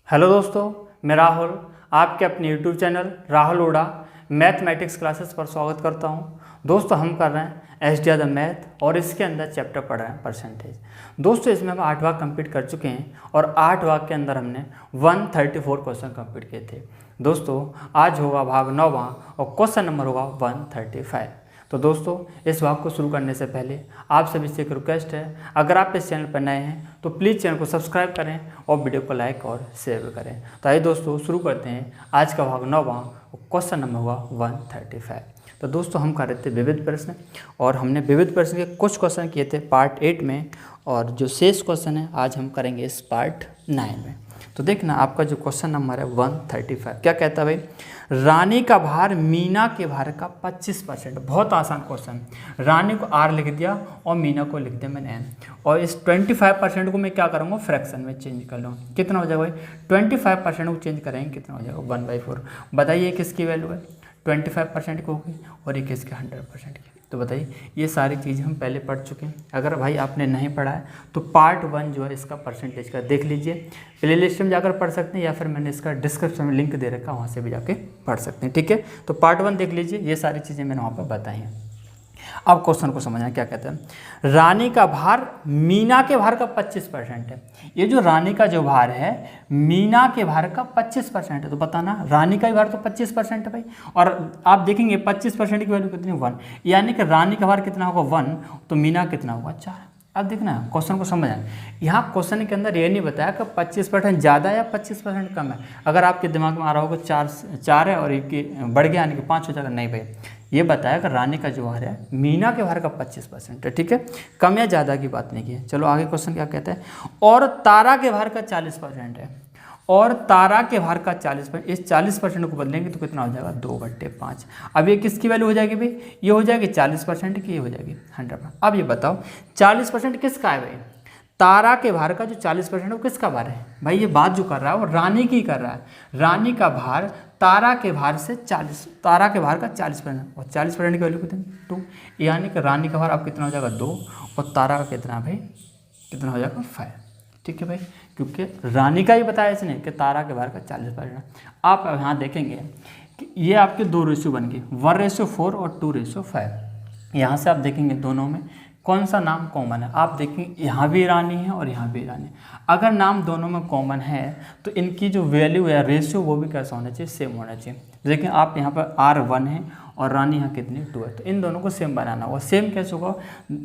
Hello दोस्तों, मैं राहुल आपके अपने YouTube channel Rahul Oda mathematics classes पर स्वागत करता हूं। दोस्तों हम कर रहे हैं एसडीआर द मैथ और इसके अंदर चैप्टर पढ़ रहे हैं परसेंटेज। दोस्तों इसमें हम 8 भाग कंप्लीट कर चुके हैं और 8 भाग के अंदर हमने 134 क्वेश्चन कंप्लीट किए थे। दोस्तों आज होगा भाग 9वां और क्वेश्चन नंबर होगा 135। तो दोस्तों इस भाग को शुरू करने से पहले आप सभी से एक रिक्वेस्ट है, अगर आप इस चैनल पर नए हैं तो प्लीज़ चैनल को सब्सक्राइब करें और वीडियो को लाइक और शेयर भी करें। तो आइए दोस्तों शुरू करते हैं आज का भाग 9वां और क्वेश्चन नंबर होगा 135। तो दोस्तों हम कर रहे थे विविध प्रश्न और हमने विविध प्रश्न के कुछ क्वेश्चन किए थे पार्ट 8 में और जो शेष क्वेश्चन है आज हम करेंगे इस पार्ट 9 में। तो देखना आपका जो क्वेश्चन नंबर है 135 क्या कहता है भाई, रानी का भार मीना के भार का 25%। बहुत आसान क्वेश्चन। रानी को आर लिख दिया और मीना को लिख दिया मैंने एन, और इस 25% को मैं क्या करूँगा फ्रैक्शन में चेंज कर लूँ। कितना हो जाएगा भाई, 25% को चेंज करेंगे कितना हो जाएगा 1/4। बताइए किसकी वैल्यू है 25% की होगी और ये किसकी 100% की। तो बताइए ये सारी चीज़ें हम पहले पढ़ चुके हैं। अगर भाई आपने नहीं पढ़ा है तो पार्ट 1 जो है इसका परसेंटेज का देख लीजिए, प्ले लिस्ट में जाकर पढ़ सकते हैं या फिर मैंने इसका डिस्क्रिप्शन में लिंक दे रखा है, वहाँ से भी जाके पढ़ सकते हैं। ठीक है, तो पार्ट 1 देख लीजिए, ये सारी चीज़ें मैंने वहाँ पर बताई हैं। अब क्वेश्चन को समझना क्या कहते हैं। रानी का भार मीना के भार का 25% है। ये जो रानी का जो भार है मीना के भार का 25% है। तो बताना रानी का ही भार तो 25% है भाई, और आप देखेंगे 25% की वैल्यू कितनी 1, यानी कि रानी का भार कितना होगा 1 तो मीना कितना होगा 4। अब देखना क्वेश्चन को समझना, यहाँ क्वेश्चन के अंदर ये नहीं बताया कि 25% ज़्यादा या 25% कम है। अगर आपके दिमाग में आ रहा होगा 4 है और एक बढ़ गया यानी कि 5 हो जाएगा, नहीं भाई ये बताया कि रानी का जो भार है मीना के भार का 25% है। ठीक है, कम या ज़्यादा की बात नहीं की है। चलो आगे क्वेश्चन क्या कहता है, और तारा के भार का 40% है। और तारा के भार का 40%, इस 40% को बदलेंगे तो कितना हो जाएगा 2/5। अब ये किसकी वैल्यू हो जाएगी भाई, ये हो जाएगी 40% की, ये हो जाएगी 100%। अब ये बताओ 40% किसका है भाई, तारा के भार का जो 40% है वो किसका भार है भाई। ये बात जो कर रहा है वो रानी की कर रहा है। रानी का भार तारा के भार से 40, तारा के भार का 40% और 40% की वैल्यू कितनी 2, यानी कि रानी का भार अब कितना हो जाएगा 2 और तारा का कितना भाई कितना हो जाएगा 5। ठीक है भाई, क्योंकि रानी का ही बताया इसने कि तारा के भार का 40%। आप यहाँ देखेंगे कि ये आपके 2 रेशियो बन गए, 1:4 और 2:5। यहाँ से आप देखेंगे दोनों में कौन सा नाम कॉमन है। आप देखेंगे यहाँ भी रानी है और यहाँ भी रानी। अगर नाम दोनों में कॉमन है तो इनकी जो वैल्यू है रेशियो वो भी कैसा होना चाहिए, सेम होना चाहिए। देखिए आप यहाँ पर R1 है और रानी यहाँ कितनी 2 है, तो इन दोनों को सेम बनाना होगा। सेम कैसे होगा,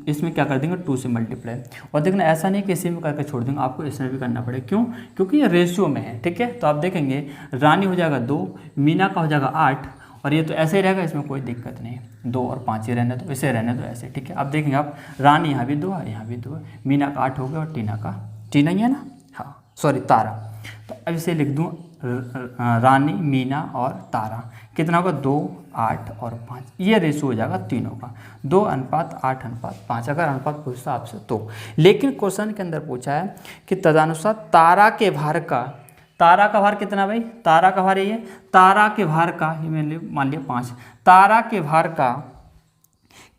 इसमें क्या कर देंगे 2 से मल्टीप्लाई। और देखना ऐसा नहीं कि इसी में करके छोड़ देंगे, आपको इसमें भी करना पड़ेगा। क्यों, क्योंकि ये रेशियो में है। ठीक है, तो आप देखेंगे रानी हो जाएगा 2, मीना का हो जाएगा 8 और ये तो ऐसे ही रहेगा, इसमें कोई दिक्कत नहीं है। 2 और 5 ही रहने दो, इसे रहने दो ऐसे। ठीक है, अब देखेंगे आप रानी यहाँ भी 2 है, यहाँ भी 2 है, मीना का 8 हो गया और टीना ही है ना, हाँ सॉरी तारा। तो अब इसे लिख दूँ रानी मीना और तारा, कितना होगा 2, 8 और 5। ये रेशियो हो जाएगा तीनों का 2:8:5। अगर अनुपात पूछता आपसे तो, लेकिन क्वेश्चन के अंदर पूछा है कि तदनुसार तारा के भार का, तारा का भार कितना भाई, तारा का भार ये है, तारा के भार का ये मैंने मान लिया 5, तारा के भार का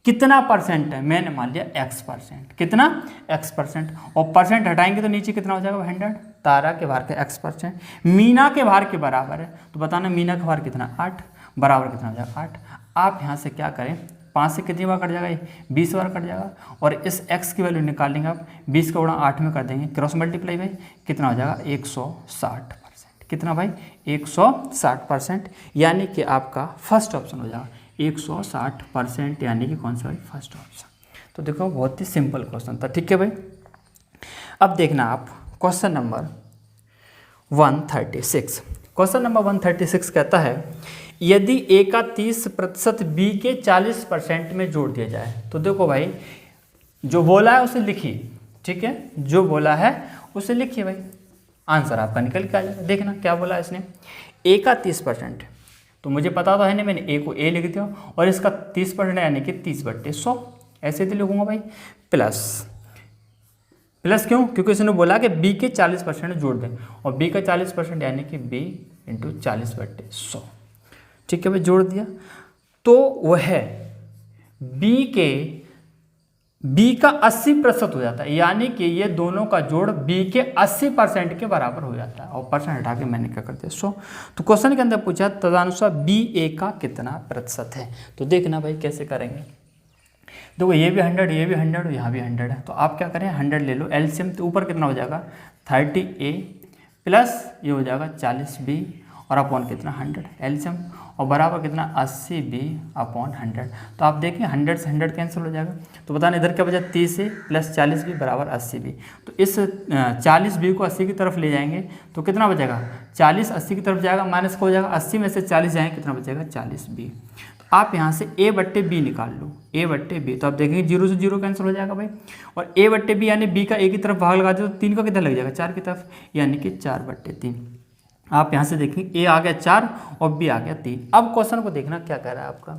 कितना परसेंट है, मैंने मान लिया x%। कितना x%, और परसेंट हटाएंगे तो नीचे कितना हो जाएगा 100। तारा के भार का x%, मीना के भार के बराबर है। तो बताना मीना का भार कितना 8, बराबर कितना हो जाएगा 8। आप यहाँ से क्या करें, 5 से कितनी बार कट जाएगा, ये 20 बार कट जाएगा। और इस x की वैल्यू निकाल लेंगे आप, 20 का गुणा 8 में कर देंगे, क्रॉस मल्टीप्लाई भाई कितना हो जाएगा 160%। कितना भाई 160%, यानी कि आपका फर्स्ट ऑप्शन हो जाएगा 160%, यानी कि कौन सा भाई फर्स्ट ऑप्शन। तो देखो बहुत ही सिंपल क्वेश्चन था। ठीक है भाई, अब देखना आप क्वेश्चन नंबर 136। क्वेश्चन नंबर 136 कहता है यदि a का 30% b के 40% में जोड़ दिया जाए। तो देखो भाई जो बोला है उसे लिखिए। ठीक है, जो बोला है उसे लिखिए भाई, आंसर आपका निकल के आ जाएगा। देखना क्या बोला है इसने, a का 30%, तो मुझे पता तो है नहीं, मैंने a को a लिख दिया और इसका 30% यानी कि 30/100 ऐसे तो लिखूंगा भाई। प्लस क्यों, क्योंकि इसने बोला कि b के 40% जोड़ दें, और b का 40% यानी कि b × 40/100। ठीक है भाई, जोड़ दिया तो वह b बी का 80% हो जाता है, यानी कि ये दोनों का जोड़ बी के 80% के बराबर हो जाता है। और परसेंट हटा के मैंने क्या कर दिया 100। तो क्वेश्चन के अंदर पूछा तदनुसार बी ए का कितना प्रतिशत है। तो देखना भाई कैसे करेंगे। देखो ये भी 100, ये भी 100 और यहाँ भी 100 है। तो आप क्या करें 100 ले लो एलसीएम। तो ऊपर कितना हो जाएगा 30A प्लस ये हो जाएगा 40B और अपॉन कितना 100 एलसीएम, और बराबर कितना 80B अपॉन 100। तो आप देखिए 100 से 100 कैंसिल हो जाएगा। तो बताना इधर क्या बचा 30A प्लस 40B बराबर 80B। तो इस 40B को 80 की तरफ ले जाएंगे तो कितना बचेगा 40 80 की तरफ जाएगा, माइनस का हो जाएगा 80 में से 40 जाएंगे कितना बचेगा 40B। तो आप यहाँ से A/B निकाल लो, A/B। तो आप देखेंगे 0 से 0 कैंसिल हो जाएगा भाई, और A/B यानी B का A की तरफ भाग लगा दो तो 3 का कितना लग जाएगा 4 की तरफ, यानी कि 4/3। आप यहाँ से देखेंगे A आ गया 4 और B आ गया 3। अब क्वेश्चन को देखना क्या कह रहा है आपका।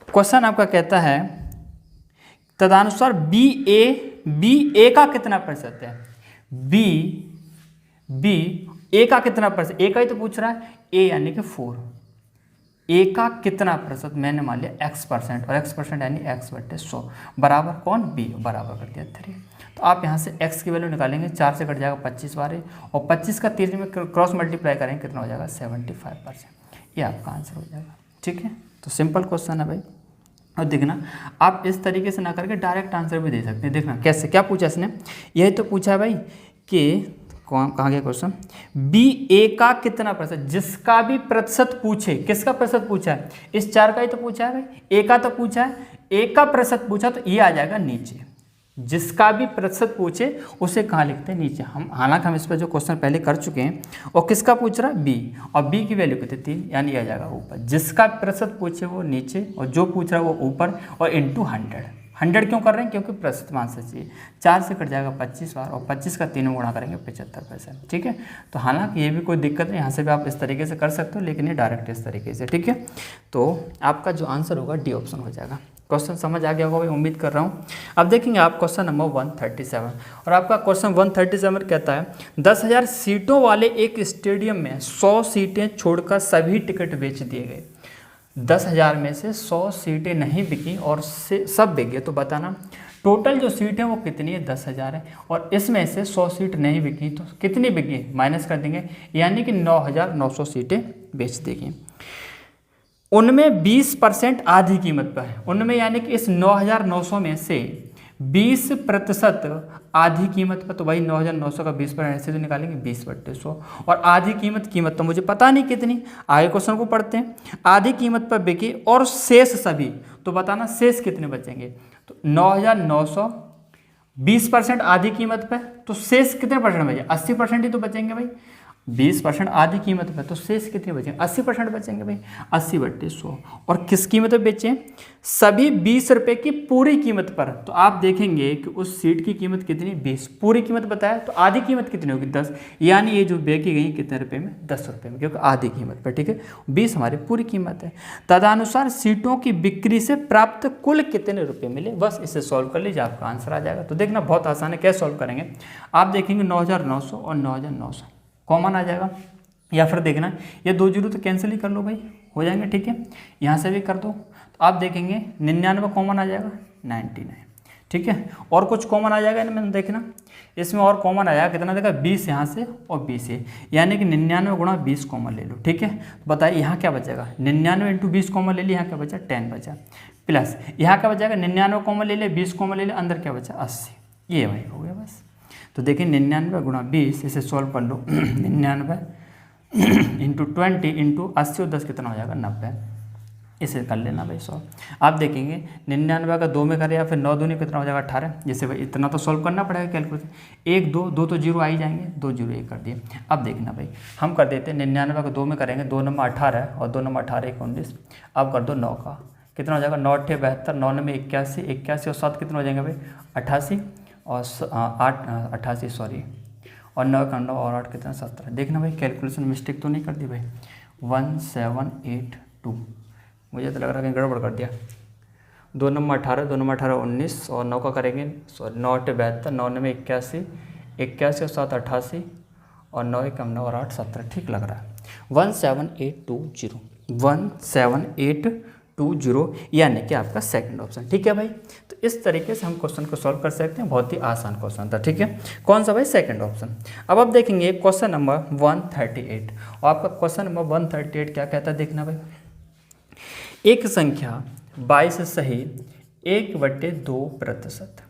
क्वेश्चन आपका कहता है तदनुसार बी ए का कितना प्रतिशत है। बी ए का कितना प्रतिशत, ए का ही तो पूछ रहा है, ए यानी कि 4, ए का कितना प्रतिशत मैंने मान लिया x%, और x% यानी x/100 बराबर कौन बी, बराबर कर दिया 3। तो आप यहाँ से x की वैल्यू निकालेंगे, 4 से कट जाएगा 25 बारे, और 25 का 3 में क्रॉस मल्टीप्लाई करेंगे कितना हो जाएगा 75%। ये आपका आंसर हो जाएगा। ठीक है, तो सिंपल क्वेश्चन है भाई। और देखना आप इस तरीके से ना करके डायरेक्ट आंसर भी दे सकते हैं। देखना कैसे, क्या पूछा इसने, यही तो पूछा है भाई कि कहाँ गया क्वेश्चन, बी ए का कितना प्रतिशत, जिसका भी प्रतिशत पूछे, किसका प्रतिशत पूछा है, इस 4 का ही तो पूछा है भाई, ए का तो पूछा है, ए का प्रतिशत पूछा तो ये आ जाएगा नीचे। जिसका भी प्रतिशत पूछे उसे कहाँ लिखते हैं नीचे। हम हालांकि हम इस पर जो क्वेश्चन पहले कर चुके हैं, और किसका पूछ रहा है बी, और बी की वैल्यू कितनी 3, यानी ये आ जाएगा ऊपर। जिसका प्रतिशत पूछे वो नीचे, और जो पूछ रहा है वो ऊपर, और इंटू 100 क्यों कर रहे हैं, क्योंकि प्रतिशत मान से चाहिए। 4 से कट जाएगा 25 बार, और 25 का 3 में गुणा करेंगे 75%। ठीक है, तो हालांकि ये भी कोई दिक्कत नहीं, यहाँ से भी आप इस तरीके से कर सकते हो, लेकिन ये डायरेक्ट इस तरीके से। ठीक है, तो आपका जो आंसर होगा डी ऑप्शन हो जाएगा। क्वेश्चन समझ आ गया होगा भाई, उम्मीद कर रहा हूँ। अब देखेंगे आप क्वेश्चन नंबर 137, और आपका क्वेश्चन 137 कहता है 10,000 सीटों वाले एक स्टेडियम में 100 सीटें छोड़कर सभी टिकट बेच दिए गए। 10,000 में से 100 सीटें नहीं बिकी और सब बिक गए। तो बताना टोटल जो सीट है वो कितनी है, 10,000 है, और इसमें से 100 सीट नहीं बिकी तो कितनी बिकी, माइनस कर देंगे, यानी कि 9,900 सीटें बेच देंगे। उनमें 20% आधी कीमत पर है। उनमें यानी कि इस 9,900 में से 20% आधी कीमत पर, तो भाई 9,900 का 20% ऐसे तो निकालेंगे 20/100, और आधी कीमत तो मुझे पता नहीं कितनी, आगे क्वेश्चन को पढ़ते हैं। आधी कीमत पर बिके और शेष सभी, तो बताना शेष कितने बचेंगे। तो 9,900 20% आधी कीमत पर, तो शेष कितने परसेंट बचे, 80% ही तो बचेंगे भाई। 20% आधी कीमत पर, तो शेष कितने बचेंगे, 80% बचेंगे भाई, 80/100। और किस कीमत पर बेचें, सभी 20 रुपये की पूरी कीमत पर। तो आप देखेंगे कि उस सीट की कीमत कितनी, 20, पूरी कीमत बताया, तो आधी कीमत कितनी होगी 10, यानी ये जो बेची गई कितने रुपये में, 10 रुपये में, क्योंकि आधी कीमत पर। ठीक है, 20 हमारी पूरी कीमत है। तदनुसार सीटों की बिक्री से प्राप्त कुल कितने रुपये मिले, बस इसे सॉल्व कर लीजिए, आपका आंसर आ जाएगा। तो देखना बहुत आसान है, कैसे सॉल्व करेंगे। आप देखेंगे 9,900 और 9,900 कॉमन आ जाएगा, या फिर देखना ये 2 जीरो तो कैंसिल ही कर लो भाई, हो जाएंगे। ठीक है, यहाँ से भी कर दो, तो आप देखेंगे 99 कॉमन आ जाएगा, 99। ठीक है, और कुछ कॉमन आ जाएगा इनमें, देखना इसमें और कॉमन आया कितना, देखा 20 यहाँ से और 20 है, यानी कि 99 गुणा 20 कॉमन ले लो। ठीक है, तो बताइए यहाँ क्या बचेगा, 99 इंटू 20 कॉमन ले लिया, यहाँ क्या बचा 10 बचा, प्लस यहाँ क्या बचेगा 99 कॉमन ले लिया, 20 कॉमन ले लिया, अंदर क्या बचा 80। ये भाई हो गया बस। तो देखिए 99 गुणा 20, इसे सॉल्व कर लो। 99 इंटू 20 इंटू 80 और 10 कितना हो जाएगा 90। इसे कर लेना भाई सॉल्व। आप देखेंगे 99 का 2 में करें, या फिर 9 दूनी कितना हो जाएगा 18। जैसे भाई इतना तो सॉल्व करना पड़ेगा कैलकुलेशन, 1 2 तो जीरो आ ही जाएंगे, 2 जीरो 1 कर दिए। अब देखना भाई हम कर देते हैं 99 का 2 में करेंगे, 2 नंबर 18 और 2 नंबर 18 1 19। अब कर दो 9 का, कितना हो जाएगा 9 8 72, 9 में 81, 81 और 7 कितना हो जाएंगे भाई 88, और 8 88 सॉरी, और 9 का 9 और 8 कितना 17। देखना भाई कैलकुलेशन मिस्टेक तो नहीं कर दी भाई। 1782, मुझे तो लग रहा है कि गड़बड़ कर दिया। 2 नंबर 18, 2 नंबर 18 19, और 9 का करेंगे सॉरी 9 8 72, 9 में 81, 81 और 7 88, और 9 कम 9 और 8 17। ठीक लग रहा है। 17820, 17820 20 यानी कि आपका सेकंड ऑप्शन। ठीक है भाई, तो इस तरीके से हम क्वेश्चन को सॉल्व कर सकते हैं, बहुत ही आसान क्वेश्चन था। ठीक है, कौन सा भाई? Second option. अब आप देखेंगे क्वेश्चन नंबर 138 और आपका क्वेश्चन नंबर 138 क्या कहता है देखना भाई। एक संख्या 22 सही 1/2%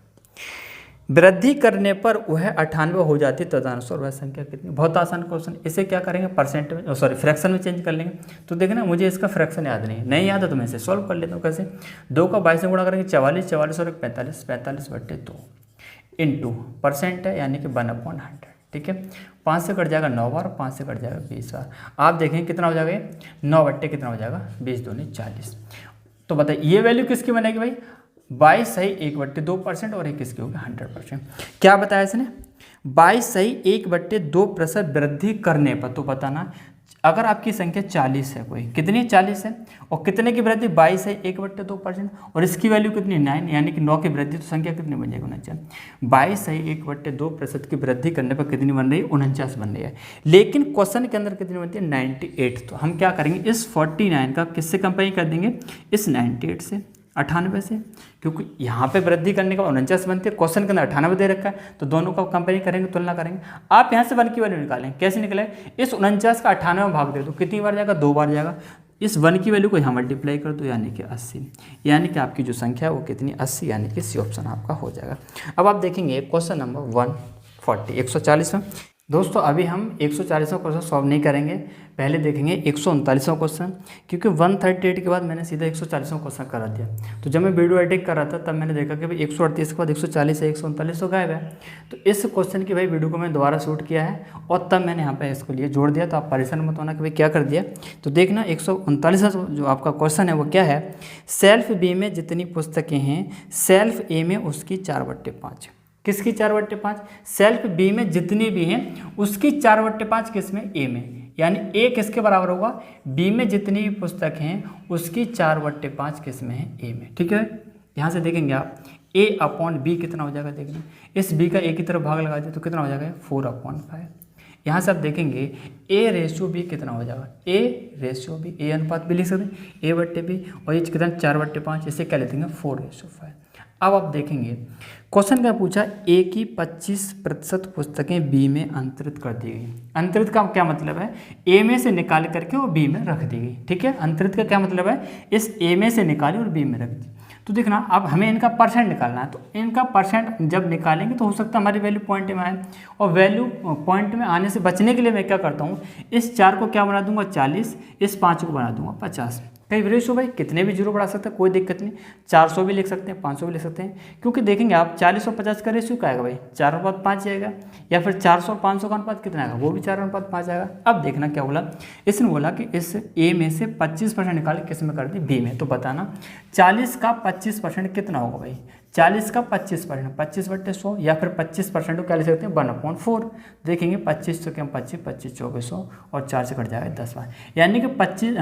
वृद्धि करने पर वह 98 हो जाती है, तदनुसार वह संख्या कितनी? बहुत आसान क्वेश्चन। इसे क्या करेंगे? परसेंट में, सॉरी फ्रैक्शन में चेंज कर लेंगे। तो देखना मुझे इसका फ्रैक्शन याद नहीं याद है तो मैं इसे सॉल्व कर लेता हूँ। कैसे? 2 का 22 से गुणा करेंगे 44, 44 और 45, 45/2 इंटू परसेंट है यानी कि 1/100। ठीक है, 5 से कट जाएगा 9 बार, 5 से कट जाएगा 20 बार। आप देखेंगे कितना हो जाएगा? 9 कितना हो जाएगा? 20 दूनी 40। तो बताइए ये वैल्यू किसकी बनेगी भाई? 22 सही 1/2% और एक किसकी होगी? 100%। क्या बताया इसने? 22 सही 1/2% वृद्धि करने पर। तो बताना अगर आपकी संख्या 40 है, कोई कितनी 40 है और कितने की वृद्धि? 22 है 1/2% और इसकी वैल्यू कितनी? 9 यानी कि 9 की वृद्धि, तो संख्या कितनी बन जाएगी? 49। 22 है 1/2% की वृद्धि करने पर कितनी बन रही है? 49 बन रही है। लेकिन क्वेश्चन के अंदर कितनी बनती है? 98। तो हम क्या करेंगे? इस 49 का किससे कंपेयर कर देंगे? इस 98 से, 98 से, क्योंकि यहाँ पे वृद्धि करने का 49 बनती है, क्वेश्चन के अंदर 98 दे रखा है, तो दोनों का कंपेयर करेंगे, तुलना करेंगे। आप यहाँ से 1 की वैल्यू निकालें। कैसे निकले? इस 49 का 98 में भाग दे दो, कितनी बार जाएगा? 2 बार जाएगा। इस 1 की वैल्यू को यहाँ मल्टीप्लाई कर दो यानी कि 80, यानी कि आपकी जो संख्या है वो कितनी? 80, यानी कि सी ऑप्शन आपका हो जाएगा। अब आप देखेंगे क्वेश्चन नंबर 140 में। दोस्तों अभी हम 140वां क्वेश्चन सॉल्व नहीं करेंगे, पहले देखेंगे 139वां क्वेश्चन, क्योंकि 138 के बाद मैंने सीधा 140वां क्वेश्चन करा दिया। तो जब मैं वीडियो एडिट कर रहा था तब मैंने देखा कि भाई 138 के बाद 140 है, 139 तो गायब है। तो इस क्वेश्चन की भाई वीडियो को मैंने दोबारा शूट किया है और तब मैंने यहाँ पर इसको लिए जोड़ दिया। तो आप परेशान मत होना कि भाई क्या कर दिया। तो देखना 139वां जो आपका क्वेश्चन है वो क्या है? सेल्फ बी में जितनी पुस्तकें हैं सेल्फ ए में उसकी 4/5। किसकी 4/5? सेल्फ बी में जितनी भी हैं उसकी 4/5 किस में? ए में। यानी ए किसके बराबर होगा? बी में जितनी भी पुस्तक हैं उसकी 4/5 किस में है? ए में। ठीक है, यहाँ से देखेंगे आप A/B कितना हो जाएगा? देखिए इस B का A की तरफ भाग लगा दिया तो कितना हो जाएगा? 4/5। यहाँ से आप देखेंगे A/B कितना हो जाएगा? A/B, A अनुपात भी लिख सकते हैं, A/B, और ये कितना? 4/5। इसे क्या लेते हैं? 4/5। अब आप देखेंगे क्वेश्चन क्या पूछा? ए की 25% पुस्तकें बी में अंतरित कर दी गई। अंतरित का क्या मतलब है? ए में से निकाल करके वो बी में रख दी गई। ठीक है, अंतरित का क्या मतलब है? इस ए में से निकाली और बी में रख दी। तो देखना अब हमें इनका परसेंट निकालना है, तो इनका परसेंट जब निकालेंगे तो हो सकता है हमारी वैल्यू पॉइंट में आए, और वैल्यू पॉइंट में आने से बचने के लिए मैं क्या करता हूँ? इस 4 को क्या बना दूंगा? 40, इस 5 को बना दूंगा 50। कई रेशो भाई कितने भी जीरो बढ़ा सकते हैं, कोई दिक्कत नहीं। 400 भी लिख सकते हैं, 500 भी लिख सकते हैं, क्योंकि देखेंगे आप 40 और 50 का रेशियो क्या आएगा भाई? 4/5 आएगा, या फिर 400 और 500 का अनुपात कितना आएगा? वो भी 4/5 आएगा। अब देखना क्या बोला इसने, बोला कि इस ए में से 25% निकाल किस में कर दी? बी में। तो बताना 40 का 25% कितना होगा भाई? 40 का 25%, 25/100, या फिर 25% को क्या ले सकते हैं? 1/4। देखेंगे 25 तो क्या? 25, 25 2400 और 4 से कट जाएगा 10 बार, यानी कि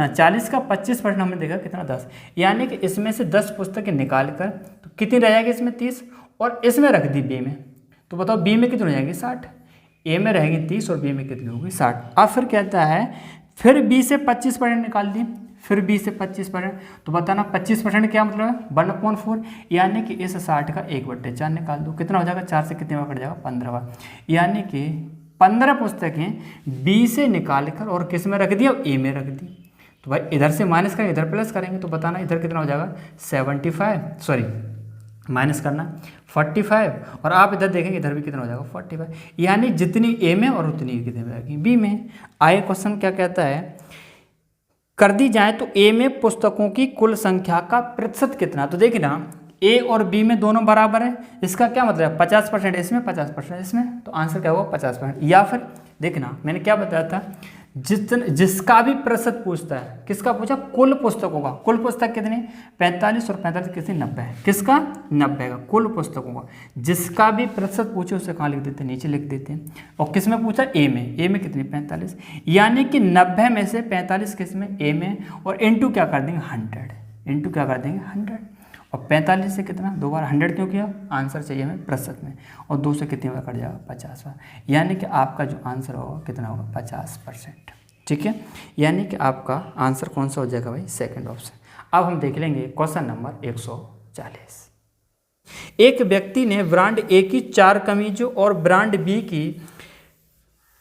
40 का 25% हमने देखा कितना? 10। यानी कि इसमें से 10 पुस्तकें निकाल कर तो कितनी रह जाएगी? इसमें 30, और इसमें रख दी बी में। तो बताओ बी में कितनी हो जाएगी? 60। ए में रहेगी 30 और बी में कितनी होगी? 60। अब फिर कहता है फिर बी से 25% निकाल दी, फिर बी से 25%। तो बताना 25% क्या मतलब है? 1/4, यानी कि इस 60 का 1/4 निकाल दो, कितना हो जाएगा? 4 से कितने बार कट जाएगा? 15 बार, यानी कि 15 पुस्तकें बी से निकाल कर और किस में रख दी? और ए में रख दी। तो भाई इधर से माइनस करेंगे, इधर प्लस करेंगे, तो बताना इधर कितना हो जाएगा? 75, सॉरी माइनस करना 45, और आप इधर देखेंगे इधर भी कितना हो जाएगा? 45, यानी जितनी ए में और उतनी कितने में रहेगी? बी में। आगे क्वेश्चन क्या कहता है? कर दी जाए तो ए में पुस्तकों की कुल संख्या का प्रतिशत कितना? तो देखिए ना ए और बी में दोनों बराबर है, इसका क्या मतलब है? 50% इसमें, 50% इसमें, तो आंसर क्या होगा? 50%। या फिर देखना मैंने क्या बताया था, जिसका भी प्रतिशत पूछता है, किसका पूछा? कुल पुस्तकों का। कुल पुस्तक कितनी? 45, और 45 कितनी? 90 है। किसका? 90 का कुल पुस्तकों का। जिसका भी प्रतिशत पूछे उसे कहाँ लिख देते हैं? नीचे लिख देते हैं। और किस में पूछा? ए में। ए में कितनी? 45, यानी कि 90 में से 45 किस में? ए में, और इंटू क्या कर देंगे? 100। इंटू क्या कर देंगे? 100, और 45 से कितना? 2 बार 100 क्यों किया? आंसर चाहिए हमें प्रतिशत में, और 2 से कितनी बार कट जाएगा? 50 बार, यानी कि आपका जो आंसर होगा कितना होगा? 50%। ठीक है, यानी कि आपका आंसर कौन सा हो जाएगा भाई? Second option. अब हम देख लेंगे क्वेश्चन नंबर 140। एक व्यक्ति ने ब्रांड ए की 4 कमीजों और ब्रांड बी की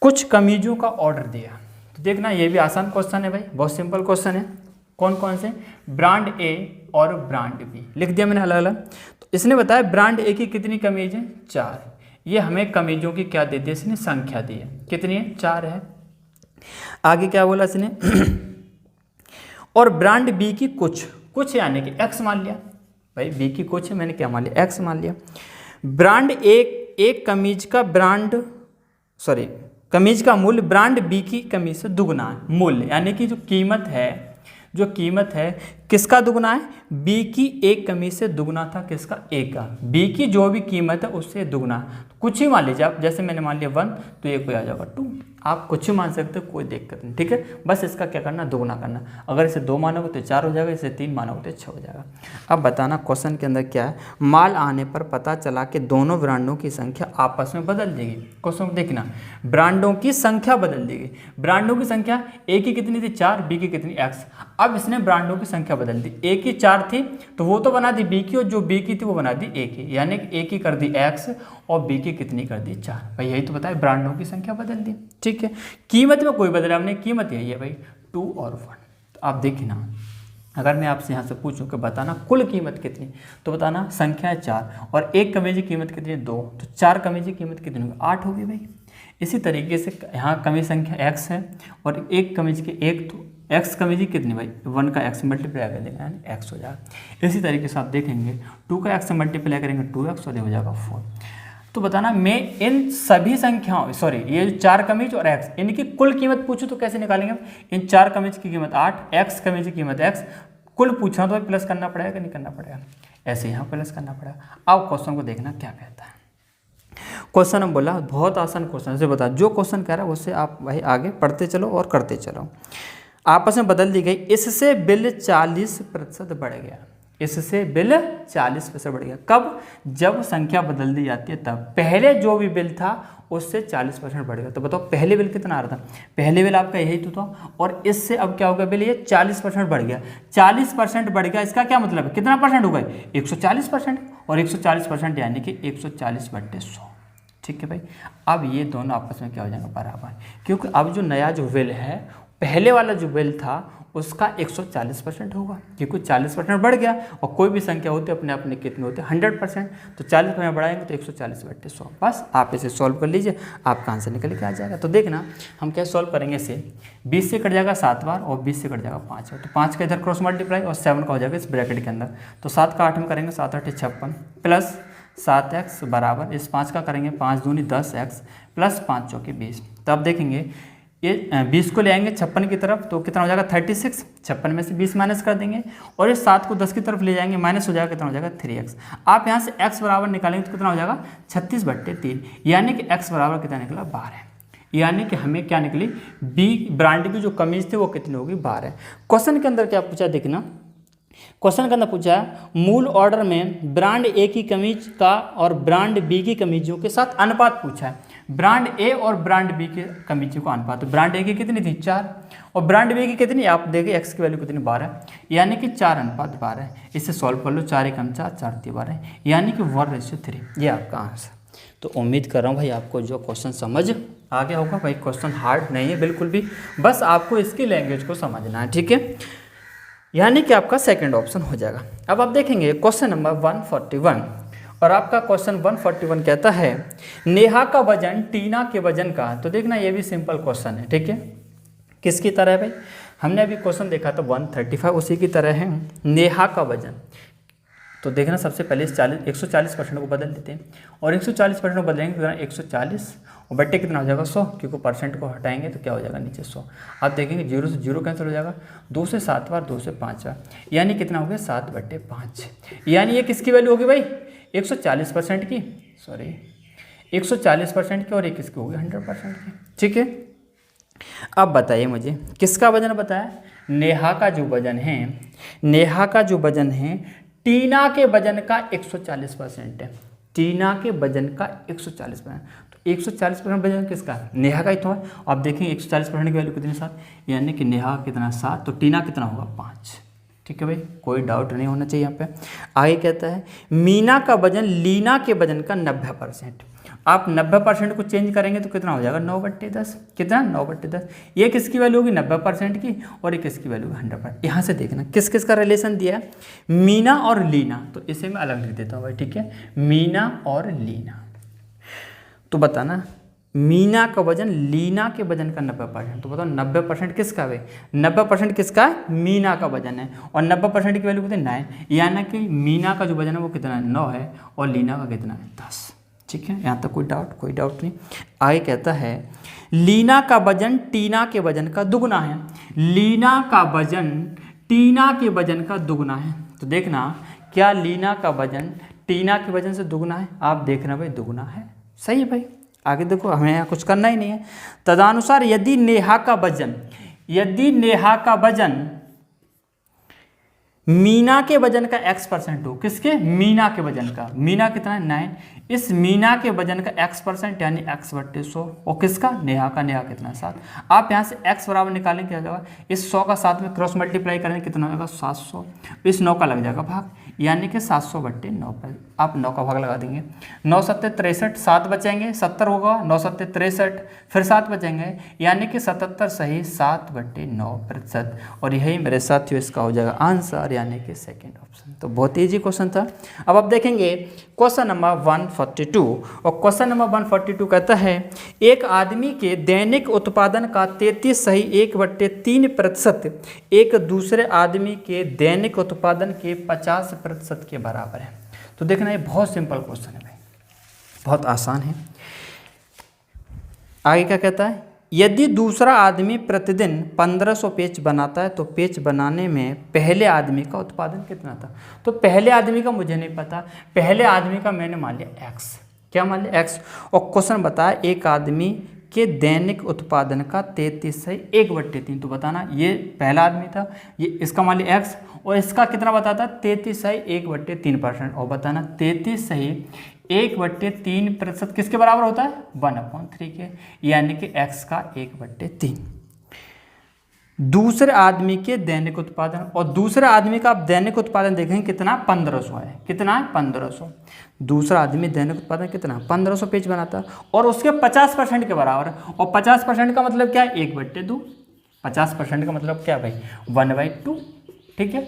कुछ कमीजों का ऑर्डर दिया। तो देखना ये भी आसान क्वेश्चन है भाई, बहुत सिंपल क्वेश्चन है। कौन कौन से? ब्रांड ए और ब्रांड बी लिख दिया मैंने अलग अलग। तो इसने बताया ब्रांड ए की कितनी कमीज है? 4। ये हमें कमीजों की क्या दे दी? इसने संख्या दी है। कितनी है? 4 है। आगे क्या बोला इसने? और ब्रांड बी की कुछ यानी कि एक्स मान लिया भाई, बी की कुछ है, मैंने क्या मान लिया? एक्स मान लिया। ब्रांड एक कमीज का कमीज का मूल्य ब्रांड बी की कमीज से दुगना है। मूल्य यानी कि जो कीमत है किसका दुगना है? बी की एक कमीज से दुगना था किसका? ए का। बी की जो भी कीमत है उससे दुगना। तो कुछ ही मान लीजिए आप, जैसे मैंने मान लिया 1 तो ये कोई आ जाएगा 2। आप कुछ ही मान सकते हो, कोई दिक्कत नहीं, ठीक है। बस इसका क्या करना? दुगना करना। अगर इसे 2 मानोगे तो 4 हो जाएगा, इसे 3 मानोगे तो 6 हो जाएगा। अब बताना क्वेश्चन के अंदर क्या है। माल आने पर पता चला कि दोनों ब्रांडों की संख्या आपस में बदल देगी। क्वेश्चन को देखना, ब्रांडों की संख्या बदल देगी। ब्रांडों की संख्या ए की कितनी थी? 4, बी की कितनी? एक्स। अब इसने ब्रांडों की संख्या बदल दी। ए की 4 थी तो वो तो बना दी बी की, और जो बी की थी वो बना दी ए की, यानी कि ए की कर दी एक्स और बी की कितनी कर दी? 4। भाई यही तो बताया, ब्रांडों की संख्या बदल दी, ठीक है। कीमत में कोई बदलाव नहीं, कीमत यही है भाई 2 और 1। तो आप देखिए ना, अगर मैं आपसे यहाँ से पूछूं कि बताना कुल कीमत कितनी, तो बताना संख्या है 4 और एक कमीज की कीमत कितनी है? 2। तो 4 कमीज की कीमत कितनी होगी? 8 होगी भाई। इसी तरीके से यहाँ कमीज संख्या x है और एक कमीज की 1, तो x कमीज की कितनी भाई? 1 का x मल्टीप्लाई कर देंगे यानी x हो जाएगा। इसी तरीके से आप देखेंगे 2 का x मल्टीप्लाई करेंगे 2x और ये हो जाएगा 4। तो बताना मैं इन सभी संख्याओं ये जो 4 कमीज और x इनकी कुल कीमत पूछूं तो कैसे निकालेंगे? इन 4 कमीज की कीमत 8, x कमीज की कीमत x, कुल पूछना तो प्लस करना पड़ेगा कि नहीं करना पड़ेगा? ऐसे यहाँ प्लस करना पड़ेगा। अब क्वेश्चन को देखना क्या कहता है। क्वेश्चन हम बोला बहुत आसान क्वेश्चन से बता, जो क्वेश्चन कह रहा है उससे आप भाई आगे पढ़ते चलो और करते चलो। आपस में बदल दी गई, इससे बिल 40% बढ़ गया। इससे बिल 40% बढ़ गया। कब? जब संख्या बदल दी जाती है तब। पहले जो भी बिल था उससे 40% बढ़ गया। तो बताओ पहले बिल कितना आ रहा था? पहले बिल आपका यही तो था, और इससे अब क्या होगा? बिल ये 40% बढ़ गया। 40% बढ़ गया, इसका क्या मतलब है? कितना परसेंट होगा? 140%। और 140% यानी कि 140/100, ठीक है भाई। अब ये दोनों आपस में क्या हो जाएंगे? बराबर, क्योंकि अब जो नया जो बिल है, पहले वाला जो बिल था उसका 140% होगा, क्योंकि 40% बढ़ गया। और कोई भी संख्या होती है अपने अपने कितने होते हैं? 100%। तो 40% बढ़ाएंगे तो 140/100। बस आप इसे सॉल्व कर लीजिए, आपका आंसर निकल के आ जाएगा। तो देखना हम क्या सॉल्व करेंगे इसे। 20 से कट जाएगा 7 बार और 20 से कट जाएगा 5 बार। तो 5 का इधर क्रॉस मल्टीप्लाई और 7 का हो जाएगा इस ब्रैकेट के अंदर। तो 7 का 8 में करेंगे, 7 8 56 प्लस 7x बराबर इस 5 का करेंगे 5 दूनी 10x प्लस 5 चौके 20। तो अब देखेंगे ये 20 को ले आएंगे 56 की तरफ, तो कितना हो जाएगा? 36। 56 में से 20 माइनस कर देंगे और इस 7 को 10 की तरफ ले जाएंगे, माइनस हो जाएगा, कितना हो जाएगा? 3x। आप यहाँ से x बराबर निकालेंगे तो कितना हो जाएगा? 36/3, यानी कि x बराबर कितना निकला? 12। यानी कि हमें क्या निकली? बी ब्रांड की जो कमीज थी वो कितनी होगी? 12। क्वेश्चन के अंदर क्या पूछा देखना, क्वेश्चन के अंदर पूछा मूल ऑर्डर में ब्रांड ए की कमीज का और ब्रांड बी की कमीजों के साथ अनुपात पूछा है। ब्रांड ए और ब्रांड बी के कमीजों का अनुपात, तो ब्रांड ए की कितनी थी? 4 और ब्रांड बी की कितनी? आप देखिए एक्स की वैल्यू कितनी? 12, यानी कि 4:12। इसे सॉल्व कर लो, 4 × 4 4 × 12, यानी कि 1:3। ये आपका आंसर। तो उम्मीद कर रहा हूँ भाई आपको जो क्वेश्चन समझ आ गया होगा। भाई क्वेश्चन हार्ड नहीं है बिल्कुल भी, बस आपको इसकी लैंग्वेज को समझना है, ठीक है। यानी कि आपका सेकंड ऑप्शन हो जाएगा। अब आप देखेंगे क्वेश्चन नंबर 141, और आपका क्वेश्चन 141 कहता है नेहा का वजन टीना के वजन का। तो देखना ये भी सिंपल क्वेश्चन है, ठीक है। किसकी तरह है भाई? हमने अभी क्वेश्चन देखा था 135, उसी की तरह है। नेहा का वजन, तो देखना सबसे पहले 140% को बदल देते हैं, और 140% को बदलेंगे तो 140 और बट्टे कितना हो जाएगा? 100, क्योंकि परसेंट को हटाएंगे तो क्या हो जाएगा? नीचे 100। आप देखेंगे 0 से 0 कैंसिल हो जाएगा, 2 से 7 बार, 2 से 5 बार, यानी कितना हो गया? 7/5। यानी ये किसकी वैल्यू होगी भाई? 140% की, 140% की, और ये किसकी होगी? 100% की, ठीक है। अब बताइए मुझे किसका वजन बताया? नेहा का जो वजन है, नेहा का जो वजन है टीना के वजन का 140% है। टीना के वजन का 140%, तो 140% वजन किसका? नेहा का ही तो है। आप देखेंगे 140% की वैल्यू कितनी? 7, यानी कि नेहा कितना? 7, तो टीना कितना होगा? 5, ठीक है भाई, कोई डाउट नहीं होना चाहिए यहाँ पे। आगे कहता है मीना का वजन लीना के वजन का 90%। आप 90% को चेंज करेंगे तो कितना हो जाएगा 9/10। कितना 9/10। ये किसकी वैल्यू होगी 90% की और ये किसकी वैल्यू 100%। यहाँ से देखना किस किस का रिलेशन दिया है, मीना और लीना, तो इसे मैं अलग लिख देता हूँ भाई, ठीक है। मीना और लीना, तो बताना मीना का वजन लीना के वजन का 90%, तो बताओ 90% किसका है, 90% किसका है, मीना का वजन है, और 90% की वैल्यू कितनी 9, यानी कि मीना का जो वजन है वो कितना है 9 है, और लीना का कितना है 10। ठीक है, यहाँ तक कोई डाउट नहीं। आगे कहता है लीना का वजन टीना के वजन का दुगना है। लीना का वजन टीना के वजन का दुगना है, तो देखना क्या लीना का वजन टीना के वजन से दुगना है, आप देखना भाई दुगना है, सही है भाई। आगे देखो, हमें यहाँ कुछ करना ही नहीं है। तदनुसार यदि नेहा का वजन मीना के वजन का x% हो, किसके, मीना के वजन का, मीना कितना है 9, इस मीना के वजन का x% यानी x/100, और किसका, नेहा का, नेहा कितना 7। आप यहाँ से x बराबर निकालें क्या जाएगा, इस 100 का 7 में क्रॉस मल्टीप्लाई करेंगे कितना होगा 700, इस 9 का लग जाएगा भाग, यानी कि 700/9 पर आप 9 का भाग लगा देंगे। 9 7 63, 7 बचेंगे, 70 होगा, 9 7 63, फिर 7 बचेंगे, यानी कि 77 सही 7/9%, और यही मेरे साथियों इसका हो जाएगा आंसर, यानी कि सेकंड ऑप्शन। तो बहुत ईजी क्वेश्चन था। अब आप देखेंगे क्वेश्चन नंबर 142, और क्वेश्चन नंबर 142 कहता है एक आदमी के दैनिक उत्पादन का 33 सही 1/3% एक दूसरे आदमी के दैनिक उत्पादन के 50% के बराबर है। तो देखना ये बहुत सिंपल क्वेश्चन है भाई, बहुत आसान है। आगे क्या कहता है, यदि दूसरा आदमी प्रतिदिन 1500 पेच बनाता है तो पेच बनाने में पहले आदमी का उत्पादन कितना था। तो पहले आदमी का मुझे नहीं पता, पहले आदमी का मैंने मान लिया x, क्या मान लिया x, और क्वेश्चन बताया एक आदमी के दैनिक उत्पादन का 33 सही 1/3, तो बताना ये पहला आदमी था, ये इसका मान लिया x, और इसका कितना बताता 33 सही 1/3%, और बताना 33 सही 1/3% किसके बराबर होता है 1/3 के, यानी कि x का 1/3। दूसरे आदमी के दैनिक उत्पादन, और दूसरे आदमी का आप दैनिक उत्पादन देखेंगे कितना 1500 है, कितना है 1500। दूसरा आदमी दैनिक उत्पादन कितना 1500 पेज बनाता है, और उसके 50% के बराबर है, और 50% का मतलब क्या है 1/2, 50% का मतलब क्या भाई 1/2, ठीक है,